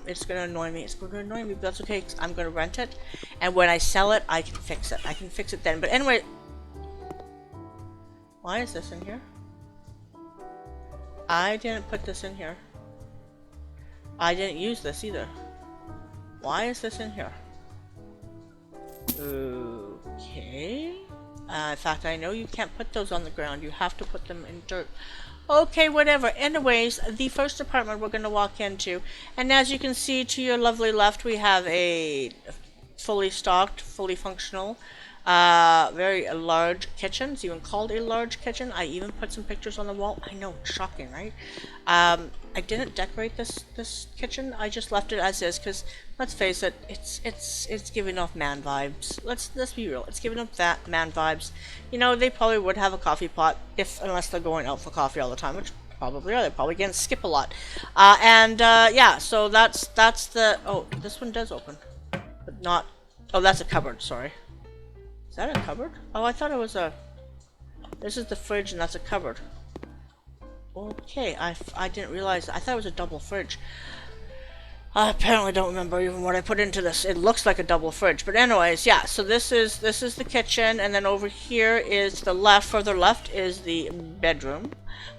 It's gonna annoy me. It's gonna annoy me, but that's okay, 'cause I'm gonna rent it. And when I sell it, I can fix it. I can fix it then. But anyway... Why is this in here? I didn't put this in here. I didn't use this either. Why is this in here? Okay. In fact, I know you can't put those on the ground. You have to put them in dirt. Okay, whatever. Anyways, the first apartment we're going to walk into. And as you can see to your lovely left, we have a fully stocked, fully functional, very large kitchen. It's even called a large kitchen. I even put some pictures on the wall. I know, shocking, right? I didn't decorate this kitchen. I just left it as is because, let's face it, it's giving off man vibes. Let's be real. It's giving off that man vibes. You know, they probably would have a coffee pot unless they're going out for coffee all the time, which probably are. They're probably gonna skip a lot. Yeah. So that's the. Oh, this one does open, but not. Oh, that's a cupboard. Sorry. Is that a cupboard? Oh, I thought it was a... This is the fridge and that's a cupboard. Okay, I didn't realize... I thought it was a double fridge. I apparently don't remember even what I put into this. It looks like a double fridge. But anyways, yeah, so this is the kitchen, and then over here is the left, further left is the bedroom,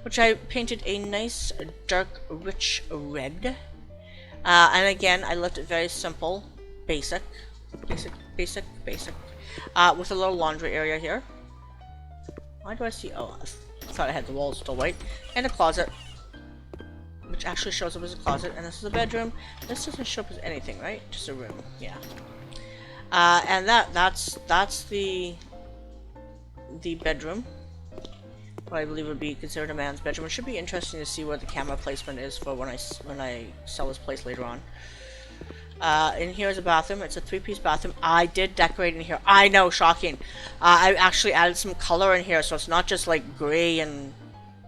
which I painted a nice dark rich red. And again, I left it very simple, basic. With a little laundry area here. Why do I see... Oh, I thought I had the walls still white. And a closet, which actually shows up as a closet. And this is a bedroom. This doesn't show up as anything, right? Just a room. Yeah. And that's the bedroom. What I believe would be considered a man's bedroom. It should be interesting to see what the camera placement is for when I sell this place later on. In here is a bathroom. It's a 3-piece bathroom. I did decorate in here. I know, shocking. I actually added some color in here, so it's not just like gray and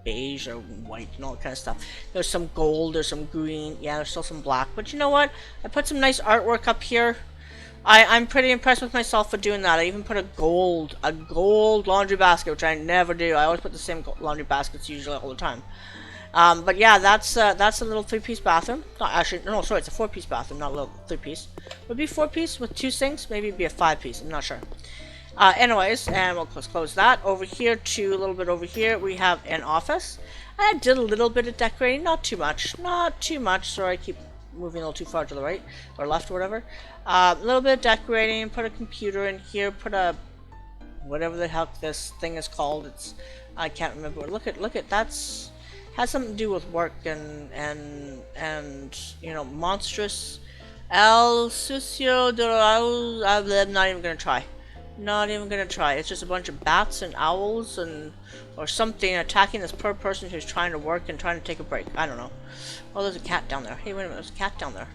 beige or white and all that kind of stuff. There's some gold, there's some green, yeah, there's still some black. But you know what? I put some nice artwork up here. I'm pretty impressed with myself for doing that. I even put a gold laundry basket, which I never do. I always put the same laundry baskets usually all the time. But yeah, that's a little 3-piece bathroom. Not actually, no, sorry, it's a 4-piece bathroom, not a little 3-piece. Would it be 4-piece with 2 sinks? Maybe it'd be a 5-piece. I'm not sure. Anyways, and we'll close that. Over here to a little bit over here, we have an office. I did a little bit of decorating, not too much. Sorry, I keep moving a little too far to the right or left or whatever. A little bit of decorating. Put a computer in here. Put a whatever the heck this thing is called. I can't remember. Look at that's. Has something to do with work and you know, monstrous El Sucio de I'm not even gonna try. It's just a bunch of bats and owls or something attacking this poor person who's trying to work and trying to take a break. I don't know. Oh, there's a cat down there. Hey, wait a minute, there's a cat down there.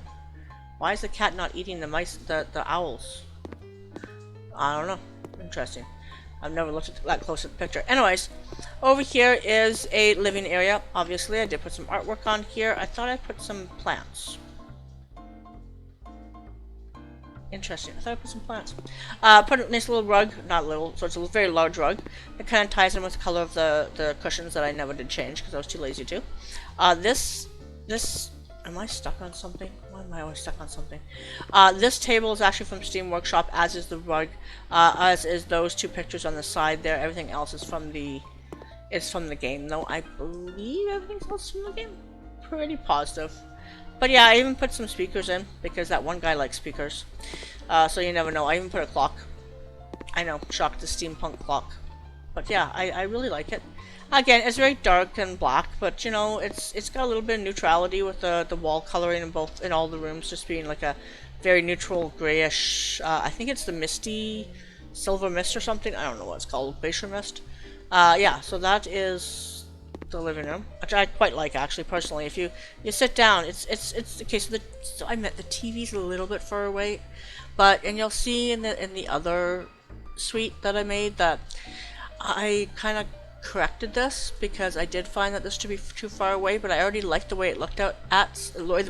Why is the cat not eating the mice, the owls? I don't know. Interesting. I've never looked at that close at the picture. Anyways, over here is a living area. Obviously, I did put some artwork on here. I thought I put some plants. Interesting. I thought I put some plants. Put a nice little rug. Not little, so it's a very large rug. It kind of ties in with the color of the cushions that I never did change because I was too lazy to. This... Am I stuck on something? Why am I always stuck on something? This table is actually from Steam Workshop, as is the rug, as is those two pictures on the side there. Everything else is from the game, though I believe everything else is from the game. Pretty positive. But yeah, I even put some speakers in, because that one guy likes speakers. So you never know. I even put a clock. I know, shocked the steampunk clock. But yeah, I really like it. Again, it's very dark and black, but you know, it's got a little bit of neutrality with the wall coloring in all the rooms, just being like a very neutral grayish. I think it's the misty silver mist or something. I don't know what it's called, glacier mist. Yeah, so that is the living room, which I quite like actually personally. If you sit down, it's the case of the. So I meant the TV's a little bit far away, and you'll see in the other suite that I made that I kind of corrected this because I did find that this to be too far away, but I already liked the way it looked the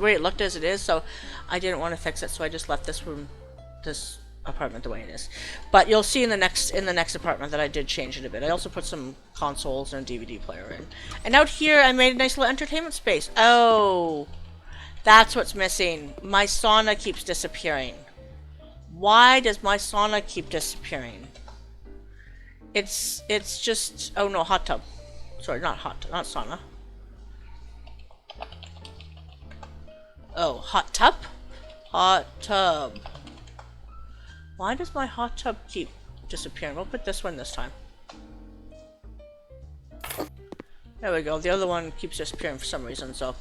way it looked as it is, so I didn't want to fix it, so I just left this apartment the way it is. But you'll see in the next apartment that I did change it a bit. I also put some consoles and a DVD player in. And out here I made a nice little entertainment space. Oh, that's what's missing. My sauna keeps disappearing. Why does my sauna keep disappearing? It's just, oh no, hot tub. Sorry, not sauna. Oh, hot tub? Hot tub. Why does my hot tub keep disappearing? We'll put this one this time. There we go. The other one keeps disappearing for some reason, so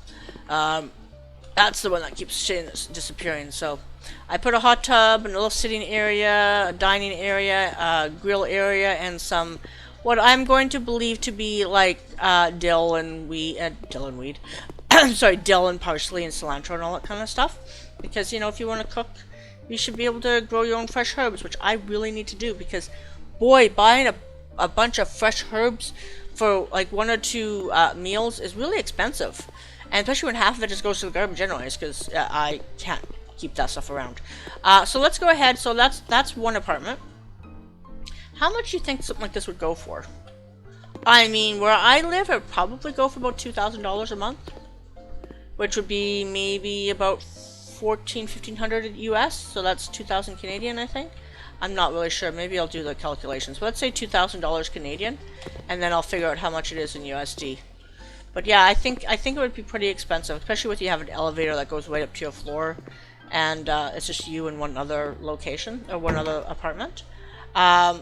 that's the one that keeps disappearing. So I put a hot tub, and a little sitting area, a dining area, a grill area, and some what I'm going to believe to be like dill and weed. Sorry, dill and parsley and cilantro and all that kind of stuff. Because you know, if you want to cook, you should be able to grow your own fresh herbs, which I really need to do because, boy, buying a bunch of fresh herbs for like 1 or 2 meals is really expensive. And especially when half of it just goes to the garbage anyways, because I can't keep that stuff around. So let's go ahead. So that's one apartment. How much do you think something like this would go for? I mean, where I live, it would probably go for about $2,000 a month, which would be maybe about $1,500 US. So that's 2,000 Canadian, I think. I'm not really sure. Maybe I'll do the calculations. But let's say $2,000 Canadian, and then I'll figure out how much it is in USD. But yeah, I think it would be pretty expensive, especially if you have an elevator that goes right up to your floor, and it's just you in one other location or one other apartment. I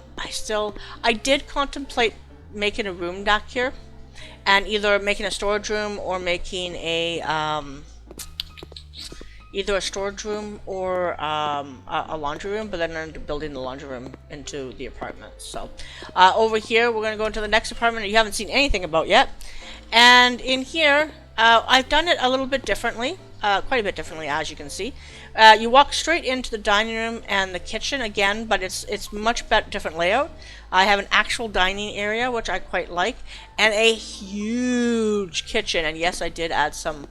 did contemplate making a room back here, and either making a storage room or making either a storage room or a laundry room, but then I ended up building the laundry room into the apartment. So over here, we're going to go into the next apartment that you haven't seen anything about yet. And in here, I've done it a little bit differently, quite a bit differently, as you can see. You walk straight into the dining room and the kitchen again, but it's much different layout. I have an actual dining area, which I quite like, and a huge kitchen. And yes, I did add some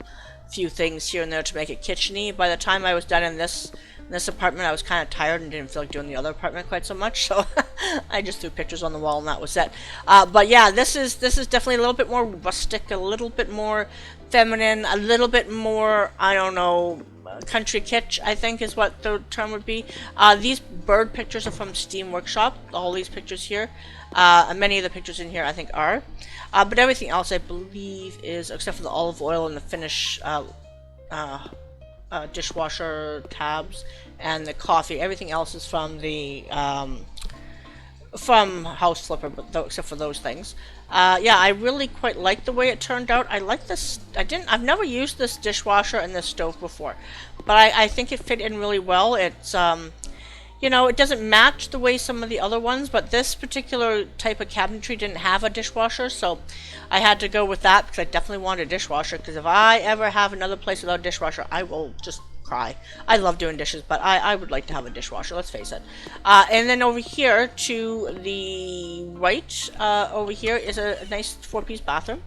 few things here and there to make it kitcheny. By the time I was done in this apartment, I was kind of tired and didn't feel like doing the other apartment quite so much, so I just threw pictures on the wall and that was it. But yeah, this is definitely a little bit more rustic, a little bit more feminine, a little bit more, I don't know, country kitsch, I think is what the term would be. These bird pictures are from Steam Workshop, all these pictures here. And many of the pictures in here I think are. But everything else I believe is, except for the olive oil and the Finnish dishwasher tabs and the coffee, everything else is from the from House Flipper, but except for those things. Yeah, I really quite like the way it turned out. I like this. I've never used this dishwasher and this stove before, but I think it fit in really well. It's you know, it doesn't match the way some of the other ones, but this particular type of cabinetry didn't have a dishwasher, so I had to go with that because I definitely wanted a dishwasher, because if I ever have another place without a dishwasher, I will just cry. I love doing dishes, but I would like to have a dishwasher, let's face it. And then over here to the right, over here is a nice 4-piece bathroom.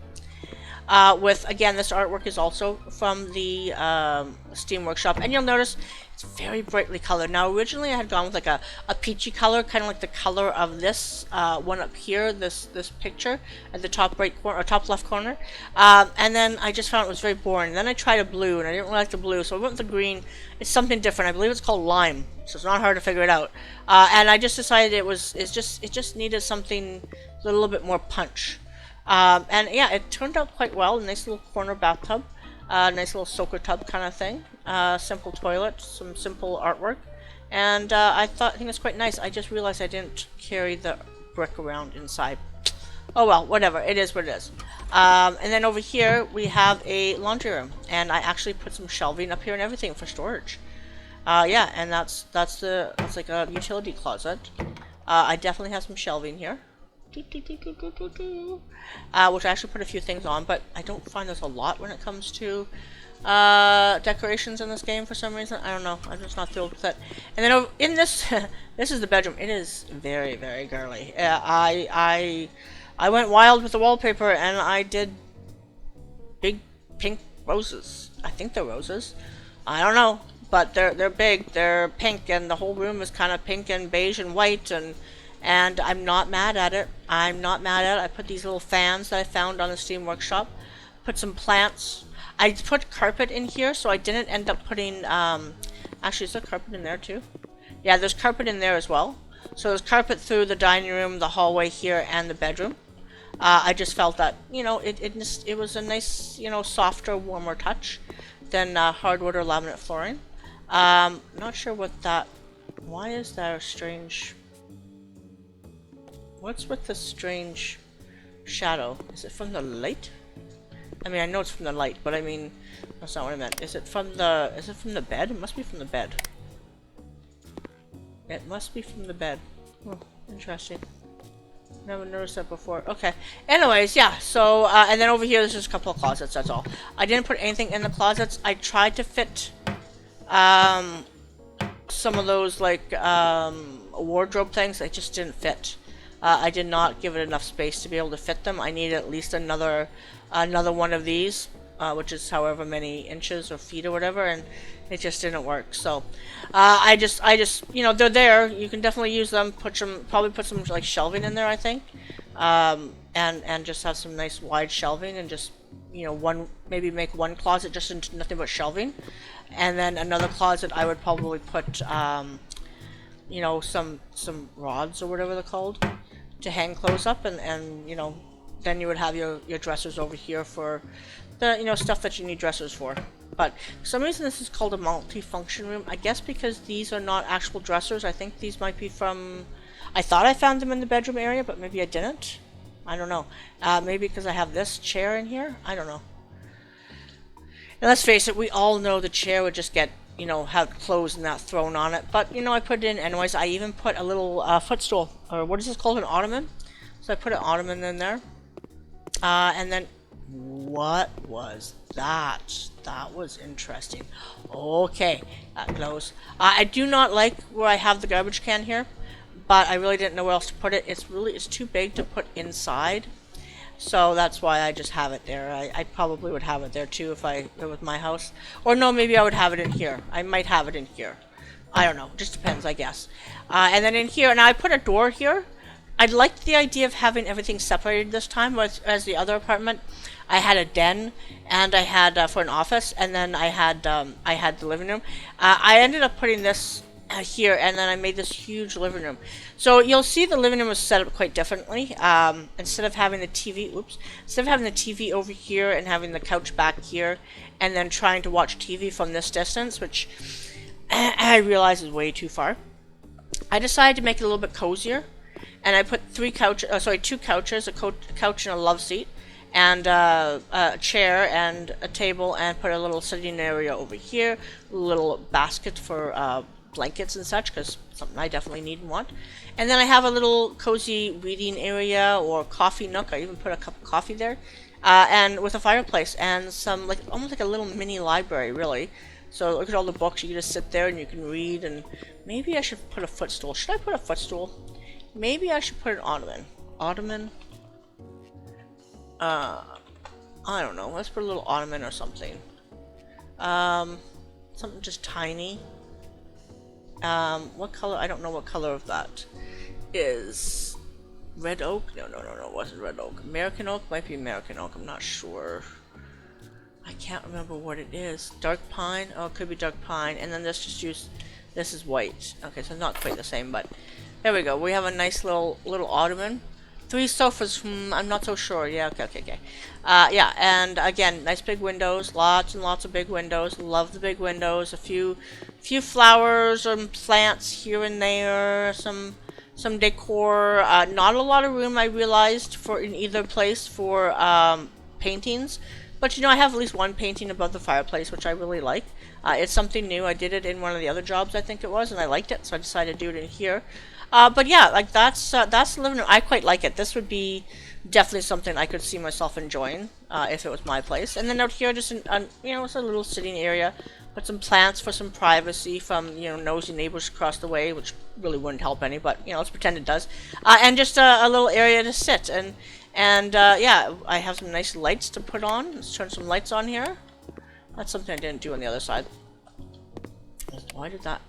With, again, this artwork is also from the Steam Workshop, and you'll notice it's very brightly colored. Now, originally I had gone with like a peachy color, kind of like the color of this one up here, this picture at the top right corner, or top left corner, and then I just found it was very boring. Then I tried a blue, and I didn't really like the blue, so I went with the green. It's something different. I believe it's called lime, so it's not hard to figure it out. And I just decided it just needed something with a little bit more punch. And yeah, it turned out quite well. A nice little corner bathtub, nice little soaker tub kind of thing. Simple toilet, some simple artwork, and I think it's quite nice. I just realized I didn't carry the brick around inside. Oh well, whatever. It is what it is. And then over here we have a laundry room, and I actually put some shelving up here and everything for storage. Yeah, and that's like a utility closet. I definitely have some shelving here. Which I actually put a few things on, but I don't find there's a lot when it comes to decorations in this game for some reason. I don't know. I'm just not thrilled with it. And then in this, this is the bedroom. It is very, very girly. I went wild with the wallpaper, and I did big pink roses. I think they're roses. I don't know, but they're big. They're pink, and the whole room is kind of pink and beige and white, and I'm not mad at it. I'm not mad at it. I put these little fans that I found on the Steam Workshop. Put some plants. I put carpet in here, so I didn't end up putting, actually, is there carpet in there too? Yeah, there's carpet in there as well. So there's carpet through the dining room, the hallway here, and the bedroom. I just felt that, you know, it was a nice, you know, softer, warmer touch than hardwood or laminate flooring. Not sure what that, why is there a strange... What's with the strange shadow? Is it from the light? I mean, I know it's from the light, but I mean, that's not what I meant. Is it from the bed? It must be from the bed. It must be from the bed. Oh, interesting. Never noticed that before. Okay. Anyways, yeah, so, and then over here, there's just a couple of closets, that's all. I didn't put anything in the closets. I tried to fit, some of those, like, wardrobe things. They just didn't fit. I did not give it enough space to be able to fit them. I needed at least another one of these, which is however many inches or feet or whatever, and it just didn't work. So I just you know, they're there. You can definitely use them. Probably put some like shelving in there, I think, and just have some nice wide shelving, and just, you know, maybe make one closet just into nothing but shelving, and then another closet I would probably put you know, some rods or whatever they're called, to hang clothes up, and you know, then you would have your dressers over here for the, you know, stuff that you need dressers for. But for some reason this is called a multi-function room. I guess because these are not actual dressers. I think these might be from, I thought I found them in the bedroom area, but maybe I didn't. I don't know. Maybe because I have this chair in here. I don't know. And let's face it, we all know the chair would just get, you know, have clothes and that thrown on it. But, you know, I put it in anyways. I even put a little footstool, or what is this called, an ottoman? So I put an ottoman in there. And then, what was that? That was interesting. Okay, that glows. I do not like where I have the garbage can here, but I really didn't know where else to put it. It's too big to put inside. So that's why I just have it there. I probably would have it there too if I were with my house. Or no, maybe I would have it in here. I might have it in here. I don't know. Just depends, I guess. And then in here, now I put a door here. I liked the idea of having everything separated this time, as the other apartment. I had a den, and I had for an office, and then I had the living room. I ended up putting this here, and then I made this huge living room. So you'll see the living room was set up quite differently. Instead of having the TV, over here and having the couch back here, and then trying to watch TV from this distance, which I realize is way too far, I decided to make it a little bit cozier, and I put two couches, a couch and a love seat, and a chair and a table, and put a little sitting area over here, a little basket for blankets and such, because something I definitely need and want. And then I have a little cozy reading area or coffee nook. I even put a cup of coffee there, and with a fireplace and some, like, almost like a little mini library, really. So look at all the books. You can just sit there and you can read. And maybe I should put a footstool. Should I put a footstool? Maybe I should put an ottoman. Ottoman. I don't know. Let's put a little ottoman or something. Something just tiny. What color? I don't know what color of that is. Red oak? No, it wasn't red oak. American oak? Might be American oak. I'm not sure. I can't remember what it is. Dark pine? Oh, it could be dark pine. And then let's just use... This is white. Okay, so not quite the same, but... There we go. We have a nice little ottoman. 3 sofas. I'm not so sure. Yeah, okay. Yeah, and again, nice big windows. Lots and lots of big windows. Love the big windows. A few flowers and plants here and there. Some decor. Not a lot of room, I realized, for in either place for paintings. But you know, I have at least one painting above the fireplace, which I really like. It's something new. I did it in one of the other jobs, I think it was, and I liked it, so I decided to do it in here. But yeah, like that's the living room. I quite like it. This would be definitely something I could see myself enjoying if it was my place. And then out here, just you know, it's a little sitting area. Put some plants for some privacy from, you know, nosy neighbors across the way, which really wouldn't help any, but, you know, let's pretend it does. And just a little area to sit. And yeah, I have some nice lights to put on. Let's turn some lights on here. That's something I didn't do on the other side. Why did that?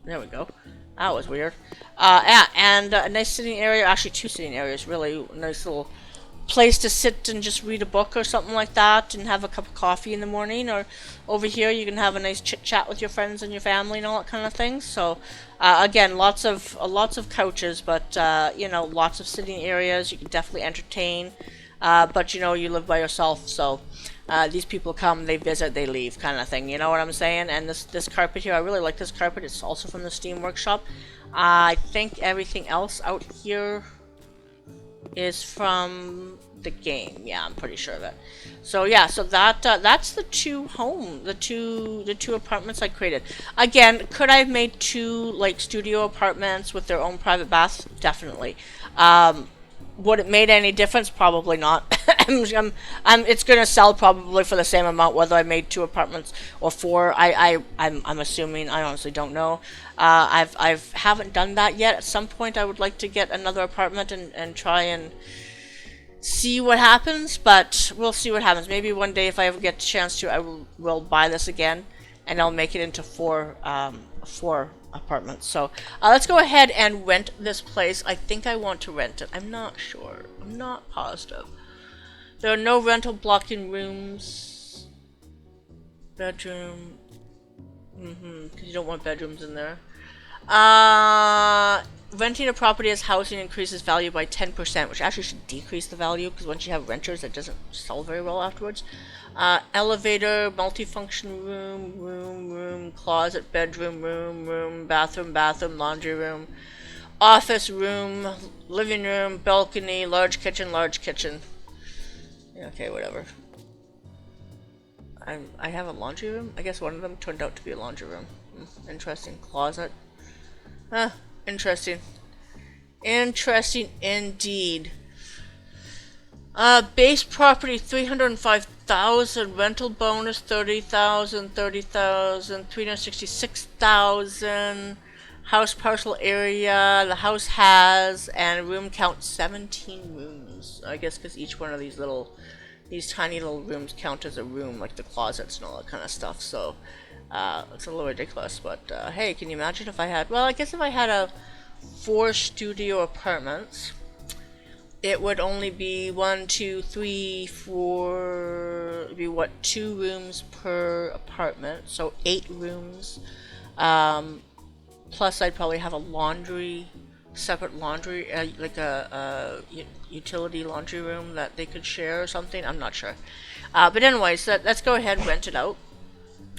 There we go. That was weird. Yeah, and a nice sitting area. Actually, 2 sitting areas, really. Nice little place to sit and just read a book or something like that and have a cup of coffee in the morning. Or over here, you can have a nice chit-chat with your friends and your family and all that kind of thing. So, again, lots of couches, but, you know, lots of sitting areas. You can definitely entertain. But, you know, you live by yourself, so... these people come, they visit, they leave, kind of thing. You know what I'm saying? And this carpet here, I really like this carpet. It's also from the Steam Workshop. I think everything else out here is from the game. Yeah, I'm pretty sure of it. So yeah, so that's the two apartments I created. Again, could I have made 2 like studio apartments with their own private baths? Definitely. Would it made any difference? Probably not. It's gonna sell probably for the same amount whether I made 2 apartments or 4. I'm assuming. I honestly don't know. I haven't done that yet. At some point, I would like to get another apartment and try and see what happens. But we'll see what happens. Maybe one day, if I ever get a chance to, I will buy this again, and I'll make it into 4 apartments. So let's go ahead and rent this place. I think I want to rent it. I'm not sure. I'm not positive. There are no rental blocking rooms. Bedroom. Because you don't want bedrooms in there. Renting a property as housing increases value by 10%, which actually should decrease the value because once you have renters, it doesn't sell very well afterwards. Elevator, multifunction room, closet, bedroom, room, bathroom, laundry room, office room, living room, balcony, large kitchen. Yeah, okay, whatever. I have a laundry room? I guess one of them turned out to be a laundry room. Interesting. Closet. Interesting. Interesting indeed. Base property 305,000, rental bonus 30,000, 366,000, house parcel area, the house has, and room count 17 rooms. I guess because each one of these tiny little rooms count as a room, like the closets and all that kind of stuff, so, it's a little ridiculous, but, hey, can you imagine if I had, well, I guess if I had 4 studio apartments, it would only be 1, 2, 3, 4. It'd be what, 2 rooms per apartment, so 8 rooms. Plus, I'd probably have a separate laundry, like a utility laundry room that they could share or something. I'm not sure. But anyways, let's go ahead and rent it out.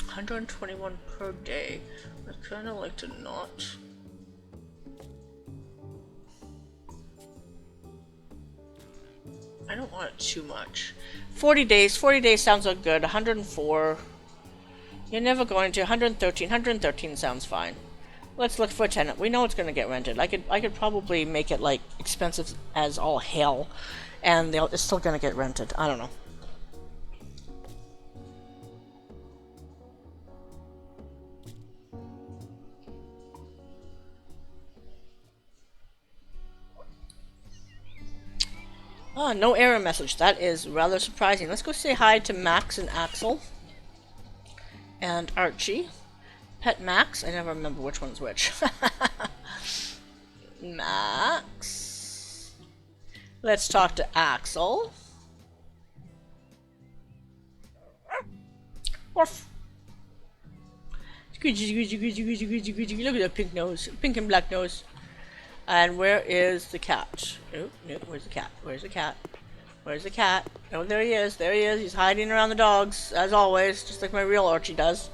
121 per day. I'd kind of like to not. I don't want it too much. 40 days. 40 days sounds like good. 104. You're never going to. 113. 113 sounds fine. Let's look for a tenant. We know it's going to get rented. I could probably make it like expensive as all hell, and it's still going to get rented. I don't know. Oh, no error message. That is rather surprising. Let's go say hi to Max and Axel and Archie. Pet Max. I never remember which one's which. Max. Let's talk to Axel. Woof. Look at that pink nose. Pink and black nose. And where is the cat? Oh, no, where's the cat? Where's the cat? Where's the cat? Oh, there he is. There he is. He's hiding around the dogs, as always, just like my real Archie does.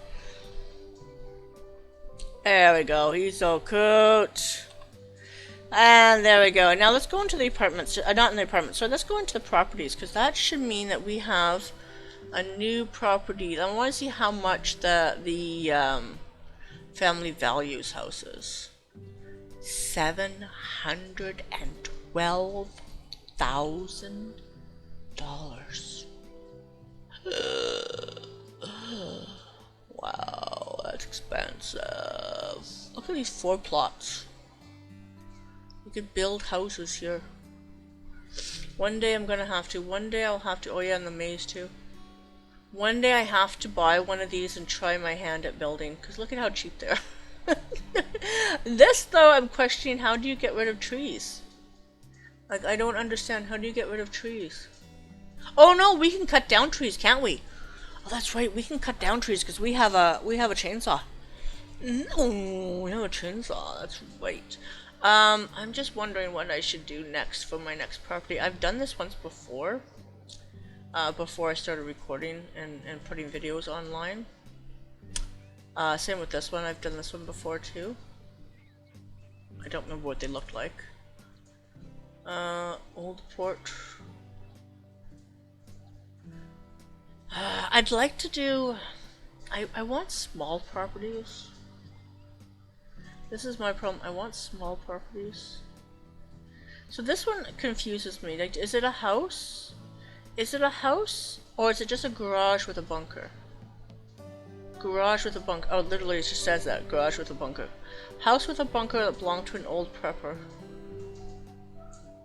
There we go. He's so cute. And there we go. Now let's go into the apartments. Not in the apartments. So let's go into the properties, because that should mean that we have a new property. I want to see how much the family values houses. $712,000. Wow, that's expensive. Look at these 4 plots. You could build houses here. One day I'm gonna have to. One day I'll have to. Oh yeah, and the maze too. One day I have to buy one of these and try my hand at building, because look at how cheap they are. This though, I'm questioning, how do you get rid of trees? Like, I don't understand, how do you get rid of trees? Oh no, we can cut down trees, can't we? Oh, that's right, we can cut down trees because we have a chainsaw. No, we have a chainsaw, that's right. I'm just wondering what I should do next for my next property. I've done this once before. Before I started recording and putting videos online. Same with this one, I've done this one before too. I don't remember what they looked like. Old port. I'd like to do... I want small properties. This is my problem, I want small properties. So this one confuses me. Like, is it a house? Is it a house? Or is it just a garage with a bunker? Garage with a bunker. Oh, literally it just says that. Garage with a bunker. House with a bunker that belonged to an old prepper.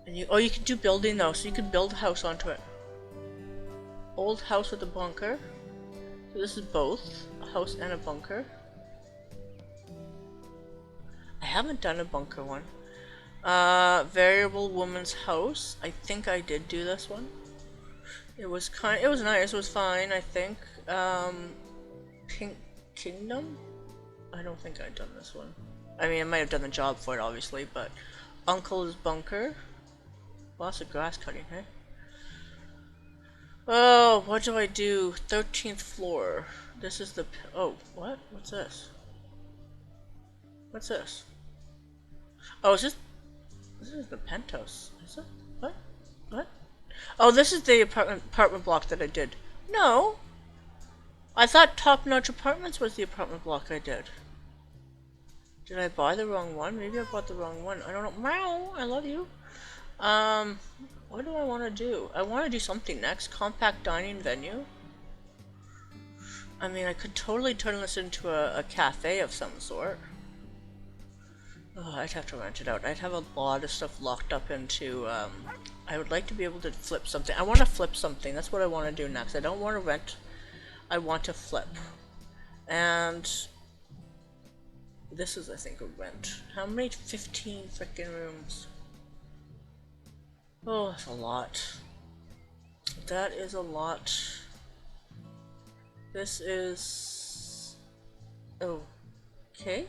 And you can do building though, so you can build a house onto it. Old house with a bunker. So this is both. A house and a bunker. I haven't done a bunker one. Variable woman's house. I think I did do this one. It was nice, it was fine, I think. Pink Kingdom? I don't think I've done this one. I mean, I might have done the job for it, obviously, but... Uncle's bunker. Lots of grass cutting, hey? Oh, what do I do? 13th floor. This is the... Oh, what? What's this? What's this? Oh, is this... This is the penthouse. Is it? What? What? Oh, this is the apartment block that I did. No! I thought Top Notch Apartments was the apartment block I did. Did I buy the wrong one? Maybe I bought the wrong one. I don't know. Meow! I love you. What do I want to do? I want to do something next. Compact dining venue. I mean, I could totally turn this into a cafe of some sort. Oh, I'd have to rent it out. I'd have a lot of stuff locked up into, I would like to be able to flip something. I want to flip something. That's what I want to do next. I don't want to rent. I want to flip. And this is, I think, a rent. How many? 15 freaking rooms. Oh, that's a lot. That is a lot. This is... Oh. Okay.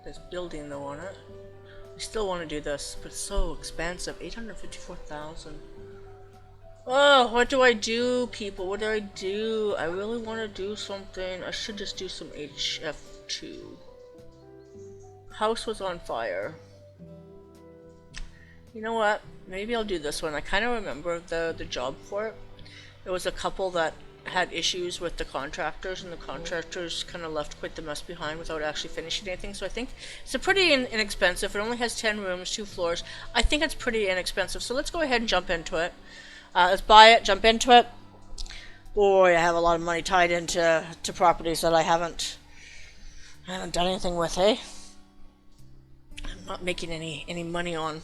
There's building though on it. I still want to do this, but it's so expensive. 854,000. Oh, what do I do, people? What do I do? I really want to do something. I should just do some HF2. House was on fire. You know what? Maybe I'll do this one. I kind of remember the job for it. There was a couple that had issues with the contractors, and the contractors kind of left quite the mess behind without actually finishing anything. So I think it's a pretty inexpensive. It only has 10 rooms, 2 floors. I think it's pretty inexpensive. So let's go ahead and jump into it. Let's buy it, jump into it. Boy, I have a lot of money tied into properties that I haven't done anything with, hey? I'm not making any money on.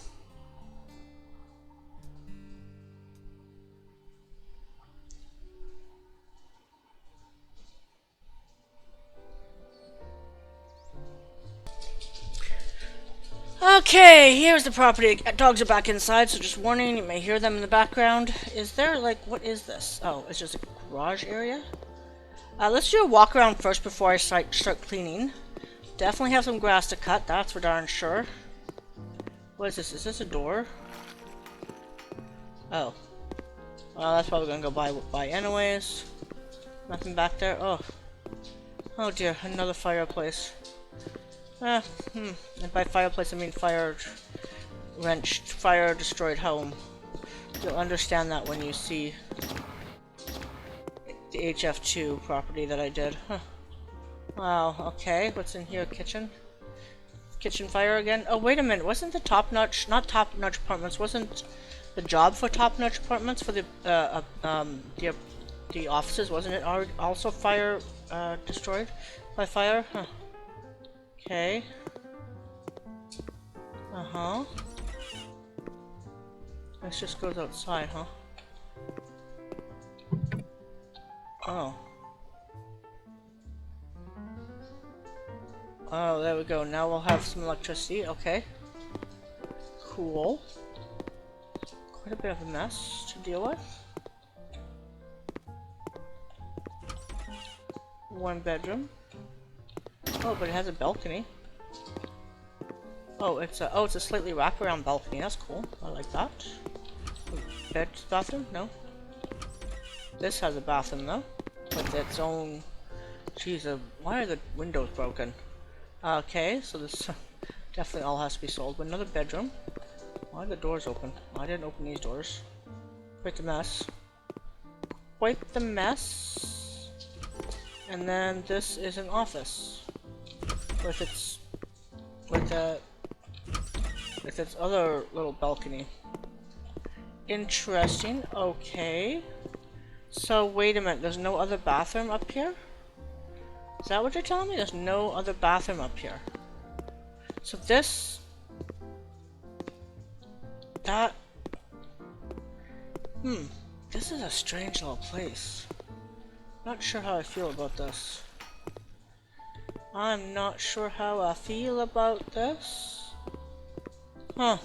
Okay, here's the property. Dogs are back inside, so just warning, you may hear them in the background. Is there, like, what is this? Oh, it's just a garage area? Let's do a walk around first before I start cleaning. Definitely have some grass to cut, that's for darn sure. What is this? Is this a door? Oh. Well, that's probably gonna go by anyways. Nothing back there. Oh. Oh dear, another fireplace. And by fireplace I mean fire destroyed home. You'll understand that when you see the HF2 property that I did. Huh. Wow, okay, what's in here? Kitchen? Kitchen fire again? Oh, wait a minute, wasn't the Top-Notch, not Top-Notch Apartments, wasn't the job for Top-Notch Apartments for the offices, wasn't it also fire, destroyed by fire? Huh. Okay. Uh-huh. This just goes outside, huh? Oh. Oh, there we go. Now we'll have some electricity. Okay. Cool. Quite a bit of a mess to deal with. One bedroom. Oh, but it has a balcony. Oh, it's a slightly wraparound balcony. That's cool. I like that. Bathroom? No. This has a bathroom though, with its own. Jeez, why are the windows broken? Okay, so this definitely all has to be sold. But another bedroom. Why are the doors open? I didn't open these doors. Quite the mess. Quite the mess. And then this is an office with its other little balcony. Interesting. Okay. So wait a minute. There's no other bathroom up here? Is that what you're telling me? There's no other bathroom up here. So this... That... This is a strange little place. Not sure how I feel about this. I'm not sure how I feel about this. Huh.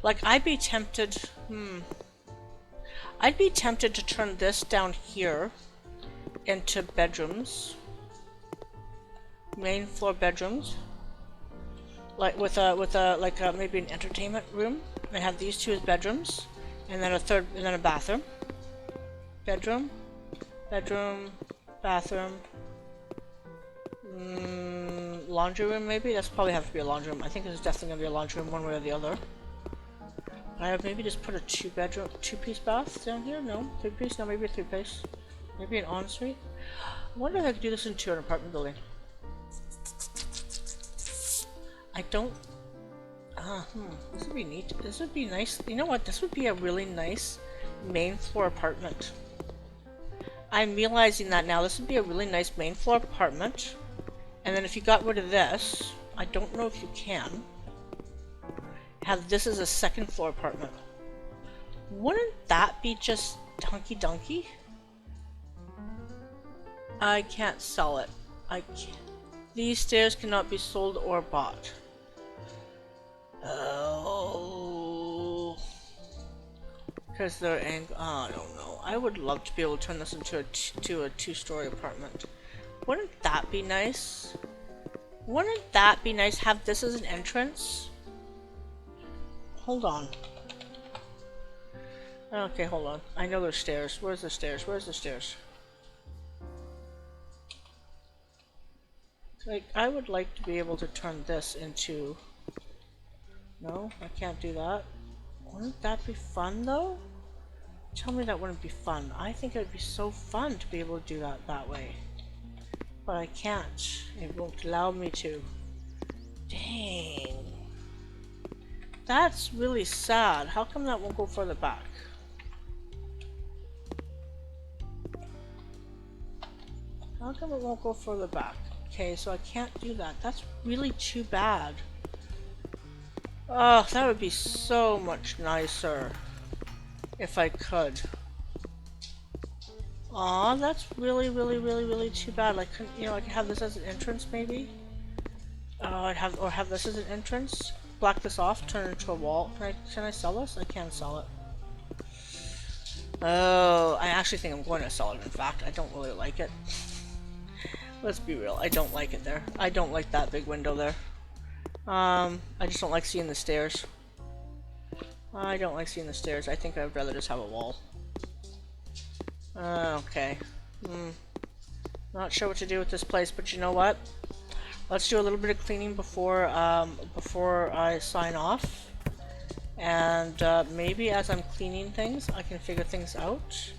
Like, I'd be tempted... I'd be tempted to turn this down here into bedrooms. Main floor bedrooms. Like with maybe an entertainment room. And have these two as bedrooms. And then a bathroom. Bedroom. Bedroom. Bathroom. Laundry room maybe? That's probably have to be a laundry room. I think there's definitely gonna be a laundry room one way or the other. I have maybe just put a two-piece bath down here? No? Three-piece? No, maybe a three-piece. Maybe an ensuite? I wonder if I could do this into an apartment building. I don't... This would be neat. This would be nice. You know what? This would be a really nice main floor apartment. I'm realizing that now. This would be a really nice main floor apartment. And then if you got rid of this, I don't know if you can, have this as a second floor apartment. Wouldn't that be just hunky-dunky? I can't sell it. I can't. These stairs cannot be sold or bought. Oh. Because they're I don't know. I would love to be able to turn this into a two-story apartment. Wouldn't that be nice? Wouldn't that be nice? Have this as an entrance? Hold on. Okay, hold on. I know there's stairs. Where's the stairs? Where's the stairs? Like, I would like to be able to turn this into... No, I can't do that. Wouldn't that be fun, though? Tell me that wouldn't be fun. I think it would be so fun to be able to do that way. But I can't. It won't allow me to. Dang. That's really sad. How come that won't go further back? How come it won't go further back? Okay, so I can't do that. That's really too bad. Oh, that would be so much nicer if I could. Aw, that's really too bad. Like, you know, I could have this as an entrance maybe? I'd have this as an entrance. Block this off, turn it into a wall. Can I sell this? I can sell it. Oh, I actually think I'm going to sell it, in fact. I don't really like it. Let's be real, I don't like it there. I don't like that big window there. I just don't like seeing the stairs. I don't like seeing the stairs. I think I'd rather just have a wall. Okay. Not sure what to do with this place, but you know what? Let's do a little bit of cleaning before I sign off. And maybe as I'm cleaning things, I can figure things out.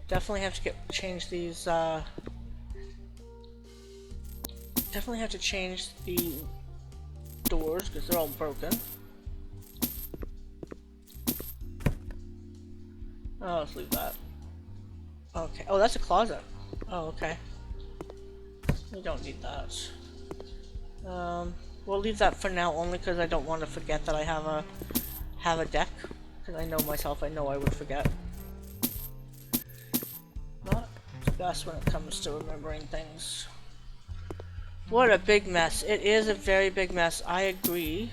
Definitely have to change these. Definitely have to change the doors because they're all broken. Oh, let's leave that. Okay. Oh, that's a closet. Oh, okay. We don't need that. We'll leave that for now only because I don't want to forget that I have a deck. Because I know myself, I know I would forget. Not the best when it comes to remembering things. What a big mess. It is a very big mess. I agree.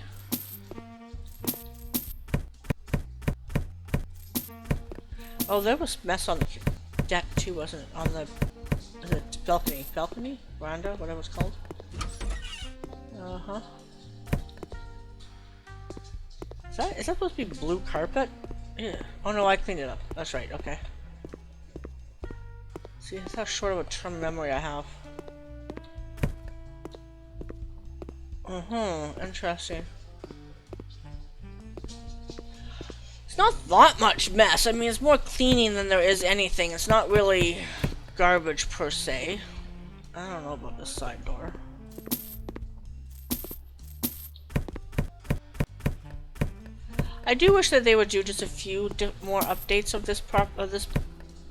Oh, there was mess on the deck too, wasn't it? On the balcony. Balcony? Veranda? Whatever it's called. Uh-huh. Is that supposed to be blue carpet? Yeah. Oh no, I cleaned it up. That's right, okay. See, that's how short of a term memory I have. Interesting. It's not that much mess. I mean, it's more cleaning than there is anything. It's not really garbage per se. I don't know about this side door. I do wish that they would do just a few more updates of this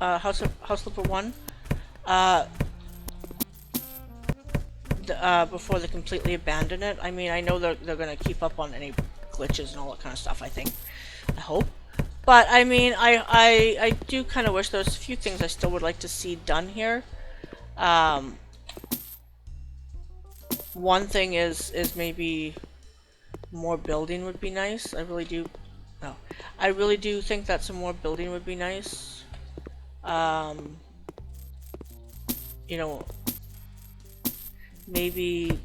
House Flipper 1. Before they completely abandon it. I mean, I know they're gonna keep up on any glitches and all that kind of stuff, I think. I hope. But, I mean, I do kind of wish there's a few things I still would like to see done here. One thing is maybe more building would be nice. I really do. No. I really do think that some more building would be nice. You know, maybe, is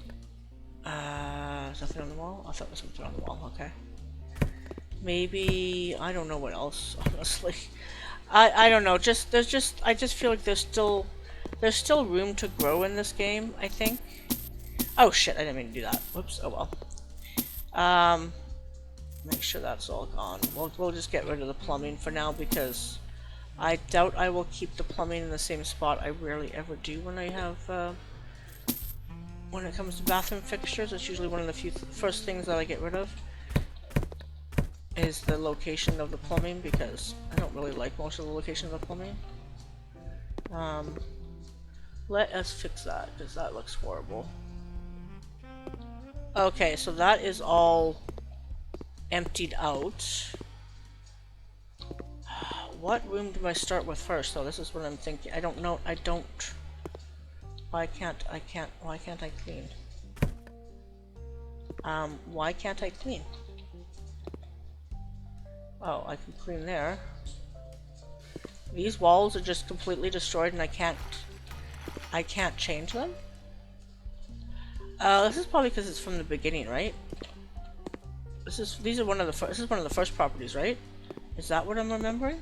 nothing on the wall? I thought there was something on the wall, okay. Maybe, I don't know what else, honestly. I don't know, I just feel like there's still room to grow in this game, I think. Oh shit, I didn't mean to do that. Whoops, oh well. Make sure that's all gone. We'll just get rid of the plumbing for now because I doubt I will keep the plumbing in the same spot. I rarely ever do when I have, when it comes to bathroom fixtures. It's usually one of the first things that I get rid of is the location of the plumbing because I don't really like most of the location of the plumbing. Let us fix that because that looks horrible. Okay, so that is all emptied out. What room do I start with first? So this is what I'm thinking. I don't know. Why can't I clean? Why can't I clean? Oh, I can clean there. These walls are just completely destroyed and I can't change them? This is probably because it's from the beginning, right? This is one of the first properties, right? Is that what I'm remembering?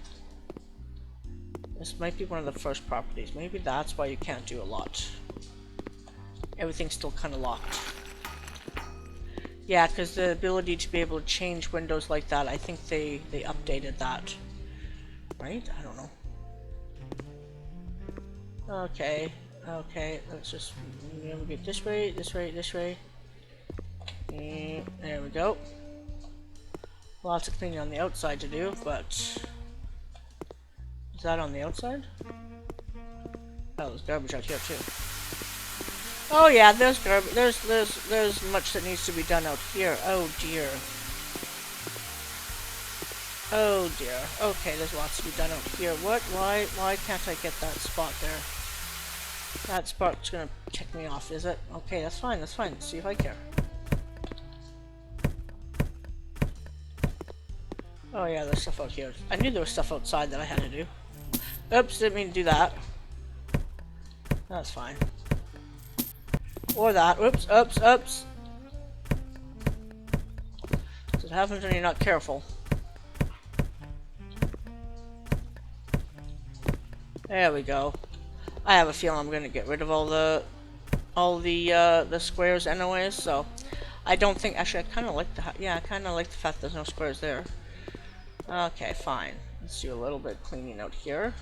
This might be one of the first properties. Maybe that's why you can't do a lot. Everything's still kind of locked. Yeah, because the ability to be able to change windows like that, I think they updated that. Right? I don't know. Okay. Okay, let's just navigate this way, this way, this way. And there we go. Lots of cleaning on the outside to do, but is that on the outside? Oh, there's garbage out here too. Oh yeah, there's garbage. There's much that needs to be done out here. Oh dear. Oh dear. Okay, there's lots to be done out here. What? Why can't I get that spot there? That spot's gonna tick me off, is it? Okay, that's fine. Let's see if I care. Oh yeah, there's stuff out here. I knew there was stuff outside that I had to do. Oops, didn't mean to do that. That's fine. Or that. Oops, oops, oops. It happens when you're not careful. There we go. I have a feeling I'm gonna get rid of all the squares anyways, so I don't think, actually I kinda like I kinda like the fact there's no squares there. Okay, fine. Let's do a little bit of cleaning out here.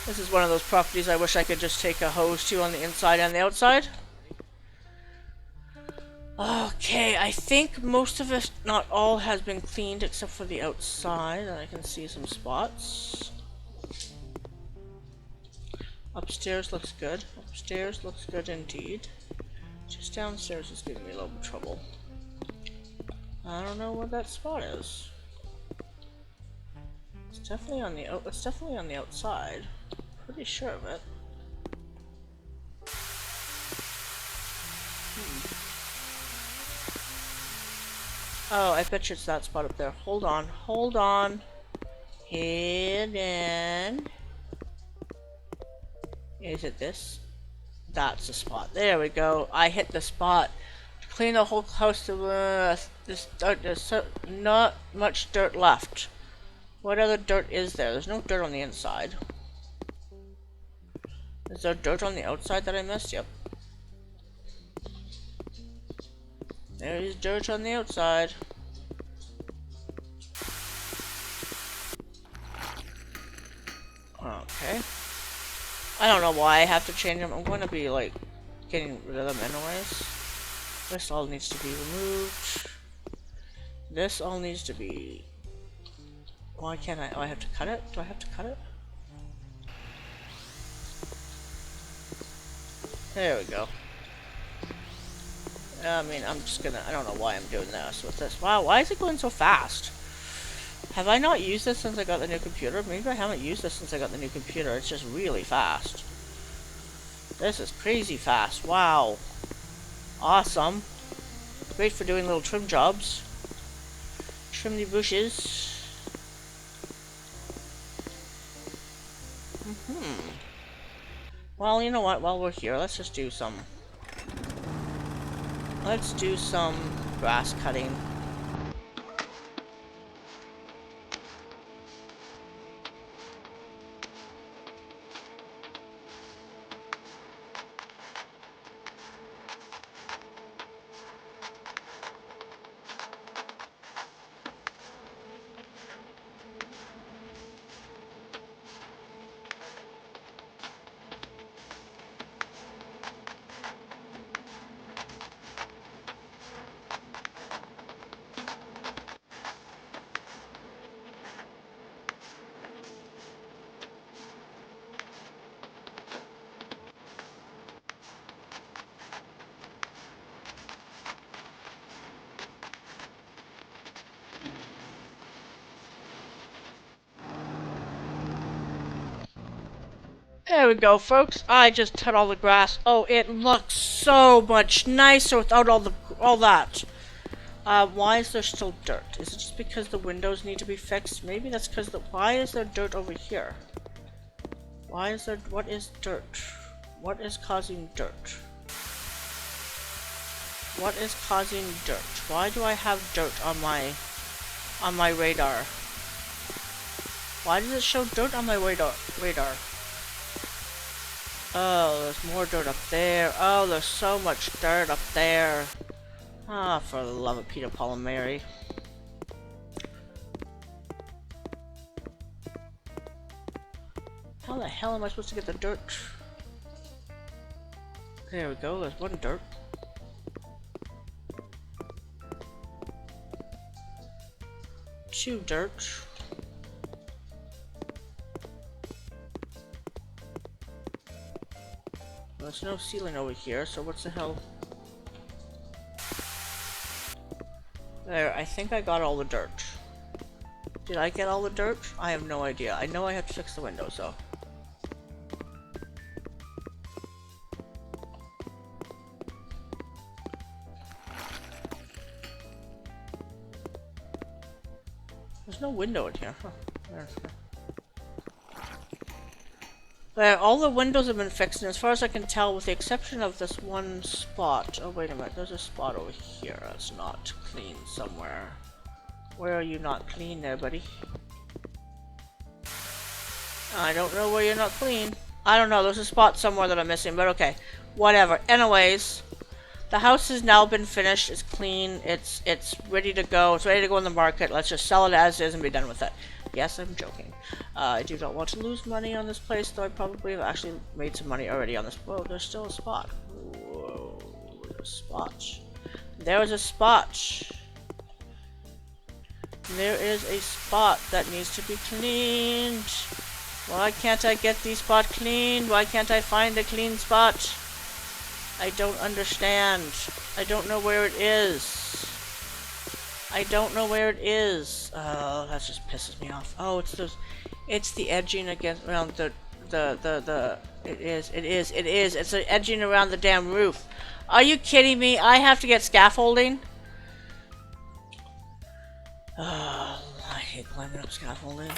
This is one of those properties I wish I could just take a hose to on the inside and the outside. Okay, I think most of it, not all, has been cleaned except for the outside, and I can see some spots. Upstairs looks good. Upstairs looks good indeed. Just downstairs is giving me a little bit of trouble. I don't know what that spot is. It's definitely on the outside. Pretty sure of it. Oh, I bet you it's that spot up there. Hold on, hold on. Hidden. Is it this? That's the spot. There we go. I hit the spot. To clean the whole house to this dirt. There's not much dirt left. What other dirt is there? There's no dirt on the inside. Is there dirt on the outside that I missed? Yep. There is dirt on the outside. Okay. I don't know why I have to change them. I'm going to be like getting rid of them anyways. This all needs to be removed. This all needs to be... Why can't I? Oh, I have to cut it? Do I have to cut it? There we go. I mean, I'm just gonna... I don't know why I'm doing this with this. Wow, why is it going so fast? Have I not used this since I got the new computer? Maybe I haven't used this since I got the new computer. It's just really fast. This is crazy fast. Wow. Awesome. Great for doing little trim jobs. Trim the bushes. Well, you know what? While we're here, let's just do some... Let's do some grass cutting. There we go, folks. I just cut all the grass. Oh, it looks so much nicer without all that. Why is there still dirt? Is it just because the windows need to be fixed? Maybe that's because why is there dirt over here? Why is there... What is dirt? What is causing dirt? What is causing dirt? Why do I have dirt on my radar? Why does it show dirt on my radar? Oh, there's more dirt up there. Oh, there's so much dirt up there. Ah, for the love of Peter, Paul, and Mary. How the hell am I supposed to get the dirt? There we go, there's one dirt. Two dirt. There's no ceiling over here, so what's the hell? There, I think I got all the dirt. Did I get all the dirt? I have no idea. I know I have to fix the windows, though. no window in here. Huh. But all the windows have been fixed, and as far as I can tell, with the exception of this one spot. Oh, wait a minute. There's a spot over here that's not clean somewhere. Where are you not clean there, buddy? I don't know where you're not clean. I don't know. There's a spot somewhere that I'm missing, but okay. Whatever. Anyways, the house has now been finished. It's clean. It's ready to go. It's ready to go in the market. Let's just sell it as is and be done with it. Yes, I'm joking. I do not want to lose money on this place, though I probably have actually made some money already on this. Whoa, there's still a spot. Whoa, there's a spot. There's a spot. There is a spot that needs to be cleaned. Why can't I get the spot cleaned? Why can't I find a clean spot? I don't understand. I don't know where it is. I don't know where it is. Oh, that just pisses me off. Oh, it's the edging against around it is. It's the edging around the damn roof. Are you kidding me? I have to get scaffolding? Oh, I hate climbing up scaffolding.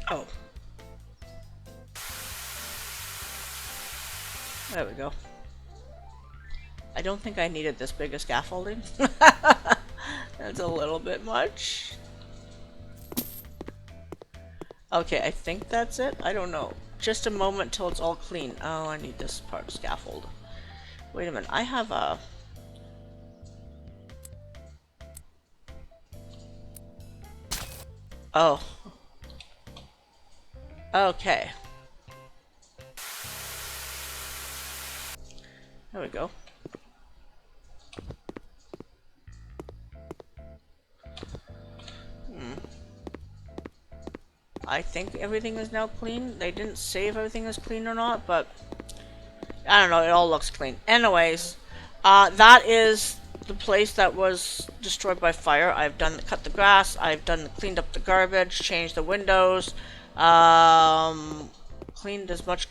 Oh. There we go. I don't think I needed this big a scaffolding. That's a little bit much. Okay, I think that's it. I don't know. Just a moment till it's all clean. Oh, I need this part of scaffold. Wait a minute. I have a... Oh. Okay. There we go. I think everything is now clean. They didn't say if everything is clean or not, but I don't know. It all looks clean. Anyways, that is the place that was destroyed by fire. I've cut the grass. I've cleaned up the garbage, changed the windows, cleaned as much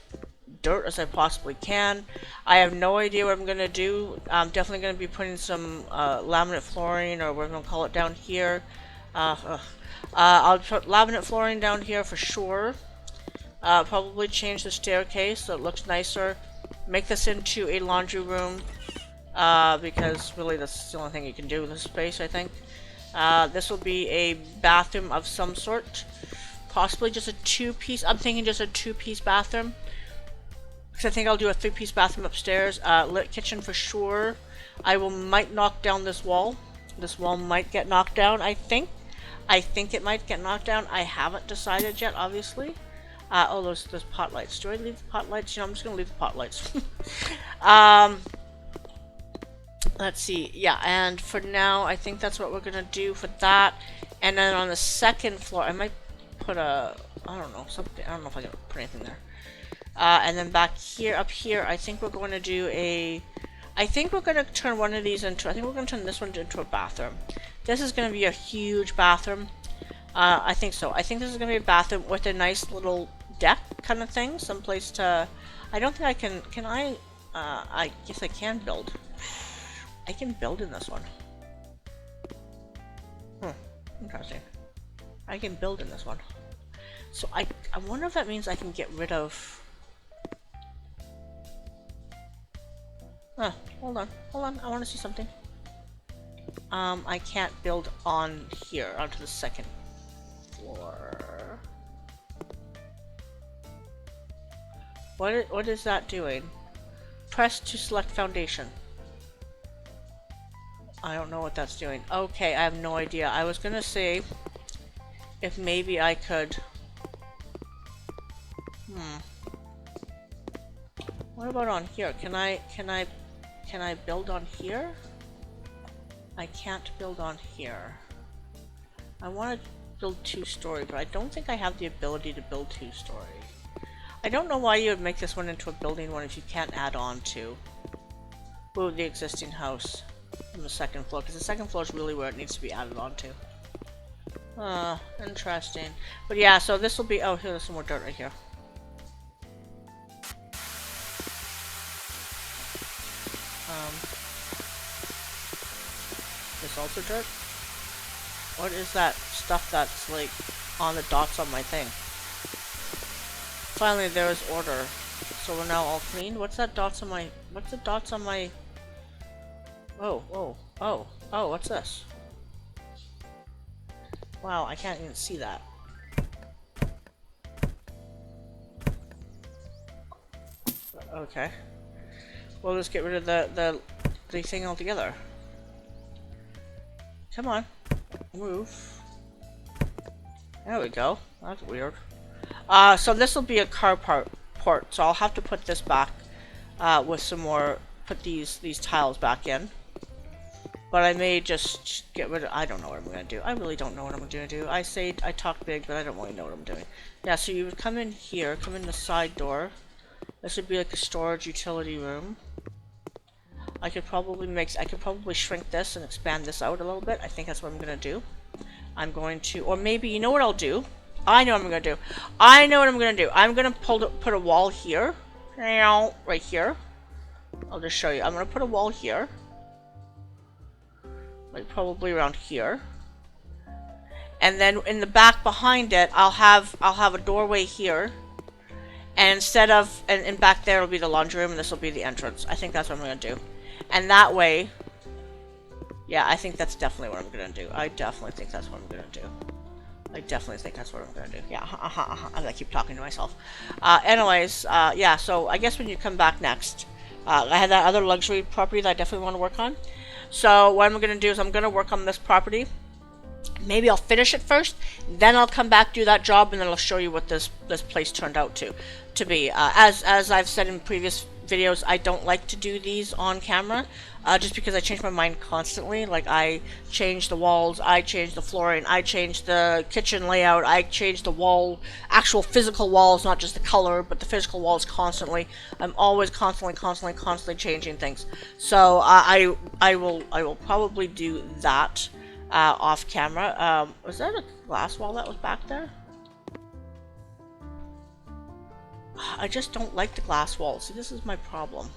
dirt as I possibly can. I have no idea what I'm going to do. I'm definitely going to be putting some laminate flooring, or what I'm going to call it, down here. I'll put laminate flooring down here for sure. Probably change the staircase so it looks nicer. Make this into a laundry room, because really that's the only thing you can do with this space, I think. This will be a bathroom of some sort. Possibly just a two-piece. I'm thinking just a two-piece bathroom. Because I think I'll do a three-piece bathroom upstairs. Lit kitchen for sure. Might knock down this wall. This wall might get knocked down, I think. I think it might get knocked down. I haven't decided yet, obviously. Oh, those pot lights. Do I leave the pot lights? You know, I'm just going to leave the pot lights. Let's see. Yeah, and for now, I think that's what we're going to do for that. And then on the second floor, I might put a... I don't know, something. I don't know if I can put anything there. And then back here, up here, I think we're going to do a... I think we're going to turn one of these into... I think we're going to turn this one into a bathroom. This is going to be a huge bathroom. I think so. I think this is going to be a bathroom with a nice little deck kind of thing. Someplace to... I don't think I can... Can I... I guess I can build. I can build in this one. Interesting. I can build in this one. So I wonder if that means I can get rid of... hold on, I want to see something. I can't build on here, onto the second floor. What is that doing? Press to select foundation. I don't know what that's doing. Okay, I have no idea. I was gonna say if maybe I could... What about on here? Can I build on here? I can't build on here. I want to build two-story, but I don't think I have the ability to build two-story. I don't know why you would make this one into a building one if you can't add on to the existing house on the second floor, because the second floor is really where it needs to be added on to. Interesting. But yeah, so this will be... Oh, here's some more dirt right here. That's also dirt. What is that stuff that's like on the dots on my thing? Finally, there is order. So we're now all clean. What's that dots on my... What's the dots on my... Oh, oh, oh, oh, what's this? Wow, I can't even see that. Okay. We'll just get rid of the thing altogether. Come on. Move. There we go. That's weird. So this will be a car port, so I'll have to put this back with some more, put these tiles back in. But I may just get rid of, I don't know what I'm going to do. I really don't know what I'm going to do. I talk big, but I don't really know what I'm doing. Yeah, so you would come in here, come in the side door. This would be like a storage utility room. I could probably shrink this and expand this out a little bit. I think that's what I'm going to do. I'm going to, or maybe, you know what I'll do? I know what I'm going to do. I know what I'm going to do. I'm going to put a wall here. Right here. I'll just show you. I'm going to put a wall here. Like probably around here. And then in the back behind it, I'll have a doorway here. And instead of, and back there will be the laundry room, and this will be the entrance. I think that's what I'm going to do. And that way, yeah, I think that's definitely what I'm going to do. I definitely think that's what I'm going to do. I definitely think that's what I'm going to do. Yeah, I'm going to keep talking to myself. Anyways, yeah, so I guess when you come back next, I had that other luxury property that I definitely want to work on. So what I'm going to do is I'm going to work on this property. Maybe I'll finish it first, then I'll come back, do that job, and then I'll show you what this place turned out to be. As I've said in previous videos, I don't like to do these on camera, just because I change my mind constantly. Like, I change the walls, I change the flooring, I change the kitchen layout, I change the wall, actual physical walls, not just the color, but the physical walls constantly. I'm always constantly changing things. So I will probably do that off camera. Was that a glass wall that was back there? I just don't like the glass walls. See, this is my problem.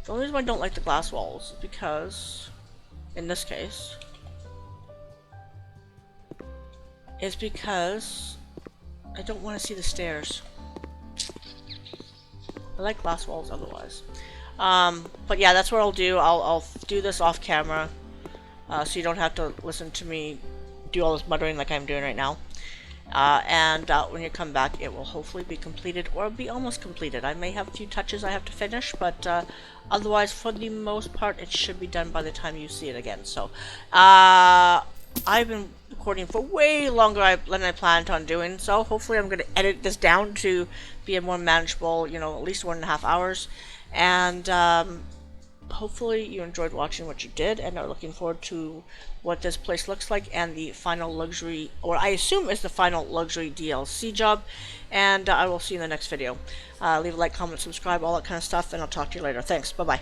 The only reason why I don't like the glass walls is because, in this case, is because I don't want to see the stairs. I like glass walls otherwise. But yeah, that's what I'll do. I'll do this off camera, so you don't have to listen to me do all this muttering like I'm doing right now. And when you come back, it will hopefully be completed, or be almost completed. I may have a few touches I have to finish, but otherwise, for the most part, it should be done by the time you see it again. So, I've been recording for way longer than I planned on doing, so hopefully I'm going to edit this down to be a more manageable, you know, at least 1.5 hours. And hopefully you enjoyed watching what you did and are looking forward to what this place looks like and the final luxury, or I assume is the final luxury DLC job. And I will see you in the next video. Leave a like, comment, subscribe, all that kind of stuff, and I'll talk to you later. Thanks. Bye-bye.